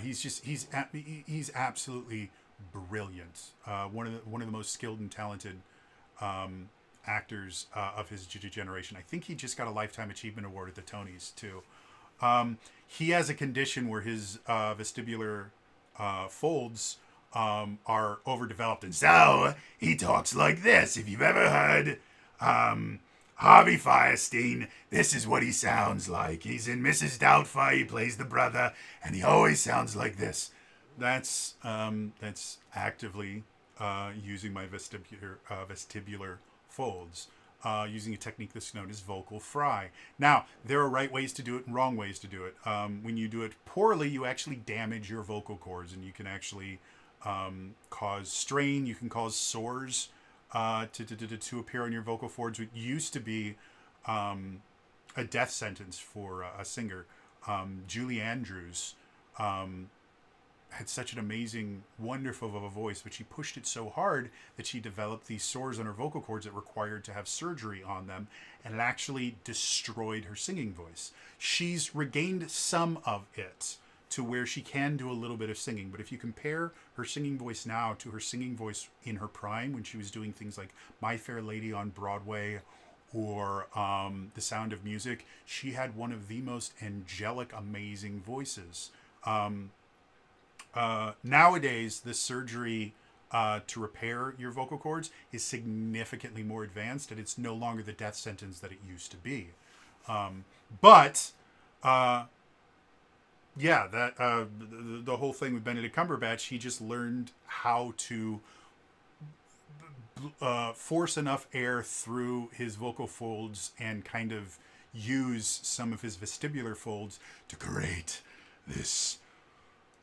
He's absolutely brilliant. One of the most skilled and talented actors of his generation. I think he just got a Lifetime Achievement Award at the Tonys too. He has a condition where his vestibular folds are overdeveloped, and so he talks like this. If you've ever heard Harvey Firestein, this is what he sounds like. He's in Mrs. Doubtfire, he plays the brother, and he always sounds like this. That's actively using my vestibular folds, using a technique that's known as vocal fry. Now, there are right ways to do it and wrong ways to do it. When you do it poorly, you actually damage your vocal cords, and you can actually cause strain. You can cause sores to appear on your vocal cords. It used to be a death sentence for a singer. Julie Andrews had such an amazing, wonderful of a voice, but she pushed it so hard that she developed these sores on her vocal cords that required to have surgery on them, and it actually destroyed her singing voice. She's regained some of it to where she can do a little bit of singing, but if you compare her singing voice now to her singing voice in her prime, when she was doing things like My Fair Lady on Broadway or The Sound of Music, she had one of the most angelic, amazing voices. Nowadays, the surgery to repair your vocal cords is significantly more advanced, and it's no longer the death sentence that it used to be. Yeah, that the whole thing with Benedict Cumberbatch, he just learned how to force enough air through his vocal folds and kind of use some of his vestibular folds to create this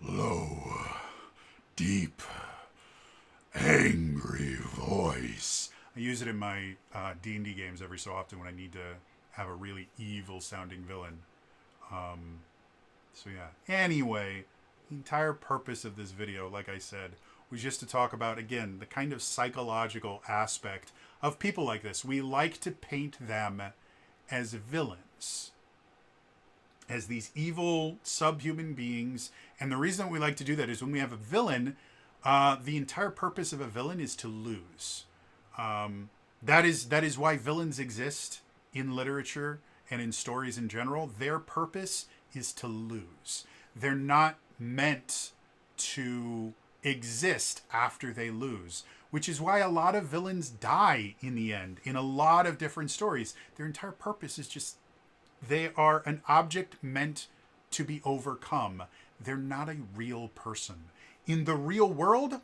low, deep, angry voice. I use it in my D&D games every so often when I need to have a really evil sounding villain. So yeah. Anyway, the entire purpose of this video, like I said, was just to talk about, again, the kind of psychological aspect of people like this. We like to paint them as villains, as these evil subhuman beings. And the reason we like to do that is when we have a villain, the entire purpose of a villain is to lose. That is why villains exist in literature and in stories in general. Their purpose is to lose. They're not meant to exist after they lose, which is why a lot of villains die in the end in a lot of different stories. Their entire purpose is just they are an object meant to be overcome. They're not a real person. In the real world,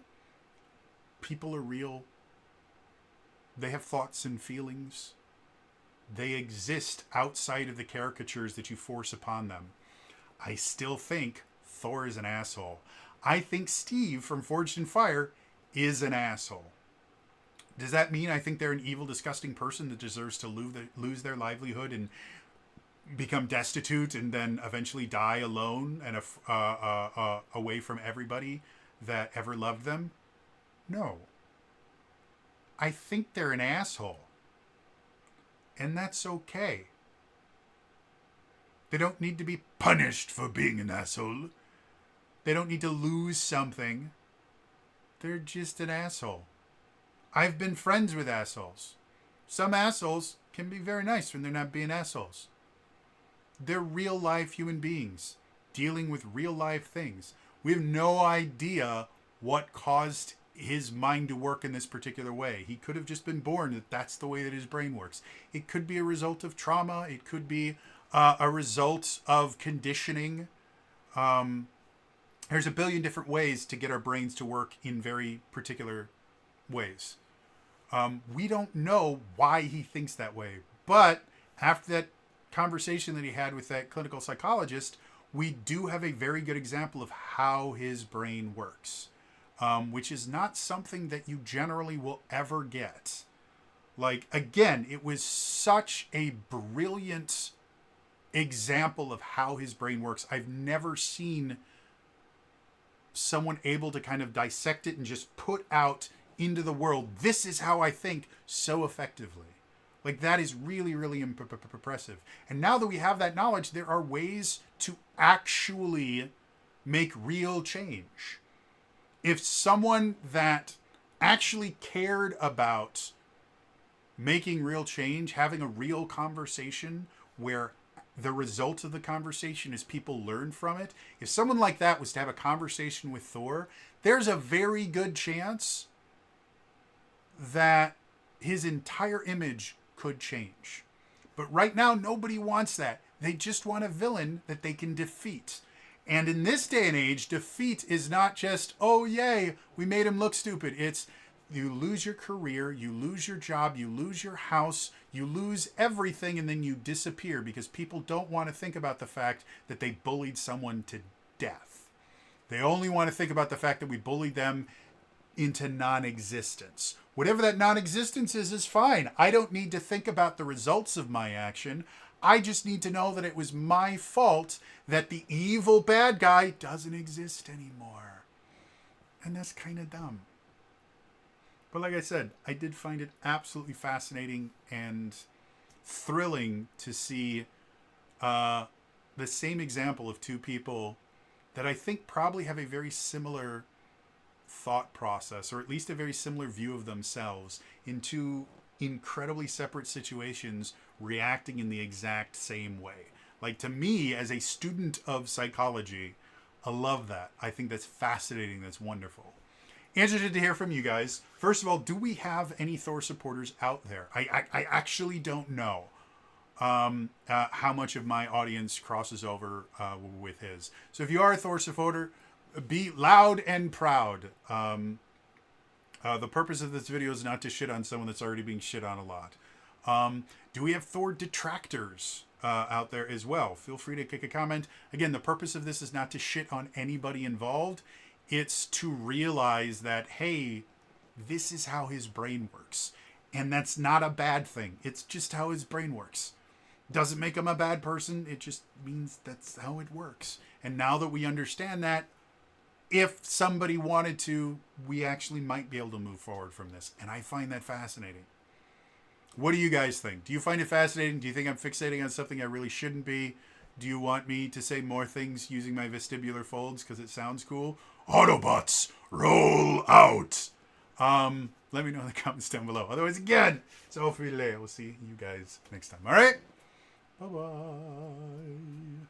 people are real. They have thoughts and feelings. They exist outside of the caricatures that you force upon them. I still think Thor is an asshole. I think Steve from Forged in Fire is an asshole. Does that mean I think they're an evil, disgusting person that deserves to lose their livelihood and become destitute and then eventually die alone and away from everybody that ever loved them? No. I think they're an asshole. And that's okay. They don't need to be punished for being an asshole. They don't need to lose something. They're just an asshole. I've been friends with assholes. Some assholes can be very nice when they're not being assholes. They're real life human beings dealing with real life things. We have no idea what caused his mind to work in this particular way. He could have just been born that that's the way that his brain works. It could be a result of trauma. It could be a result of conditioning. There's a billion different ways to get our brains to work in very particular ways. We don't know why he thinks that way. But after that conversation that he had with that clinical psychologist, we do have a very good example of how his brain works, which is not something that you generally will ever get. Like, again, it was such a brilliant example of how his brain works. I've never seen someone able to kind of dissect it and just put out into the world, this is how I think, so effectively. Like, that is really, really impressive. And now that we have that knowledge, there are ways to actually make real change. If someone that actually cared about making real change, having a real conversation where the result of the conversation is people learn from it, if someone like that was to have a conversation with Thor, there's a very good chance that his entire image could change. But right now, nobody wants that. They just want a villain that they can defeat. And in this day and age, defeat is not just, oh, yay, we made him look stupid. It's you lose your career, you lose your job, you lose your house, you lose everything, and then you disappear because people don't want to think about the fact that they bullied someone to death. They only want to think about the fact that we bullied them into non-existence. Whatever that non-existence is fine. I don't need to think about the results of my action. I just need to know that it was my fault that the evil bad guy doesn't exist anymore. And that's kind of dumb. But like I said, I did find it absolutely fascinating and thrilling to see the same example of two people that I think probably have a very similar thought process, or at least a very similar view of themselves, in two incredibly separate situations reacting in the exact same way. Like, to me, as a student of psychology, I love that. I think that's fascinating. That's wonderful. Interested to hear from you guys. First of all, do we have any Thor supporters out there? I actually don't know how much of my audience crosses over with his. So if you are a Thor supporter, be loud and proud. The purpose of this video is not to shit on someone that's already being shit on a lot. Do we have Thor detractors out there as well? Feel free to kick a comment. Again, the purpose of this is not to shit on anybody involved. It's to realize that, hey, this is how his brain works. And that's not a bad thing. It's just how his brain works. Doesn't make him a bad person. It just means that's how it works. And now that we understand that, if somebody wanted to, we actually might be able to move forward from this. And I find that fascinating. What do you guys think? Do you find it fascinating? Do you think I'm fixating on something I really shouldn't be? Do you want me to say more things using my vestibular folds because it sounds cool? Autobots, roll out! Let me know in the comments down below. Otherwise, again, it's all for you today. We'll see you guys next time. All right? Bye-bye.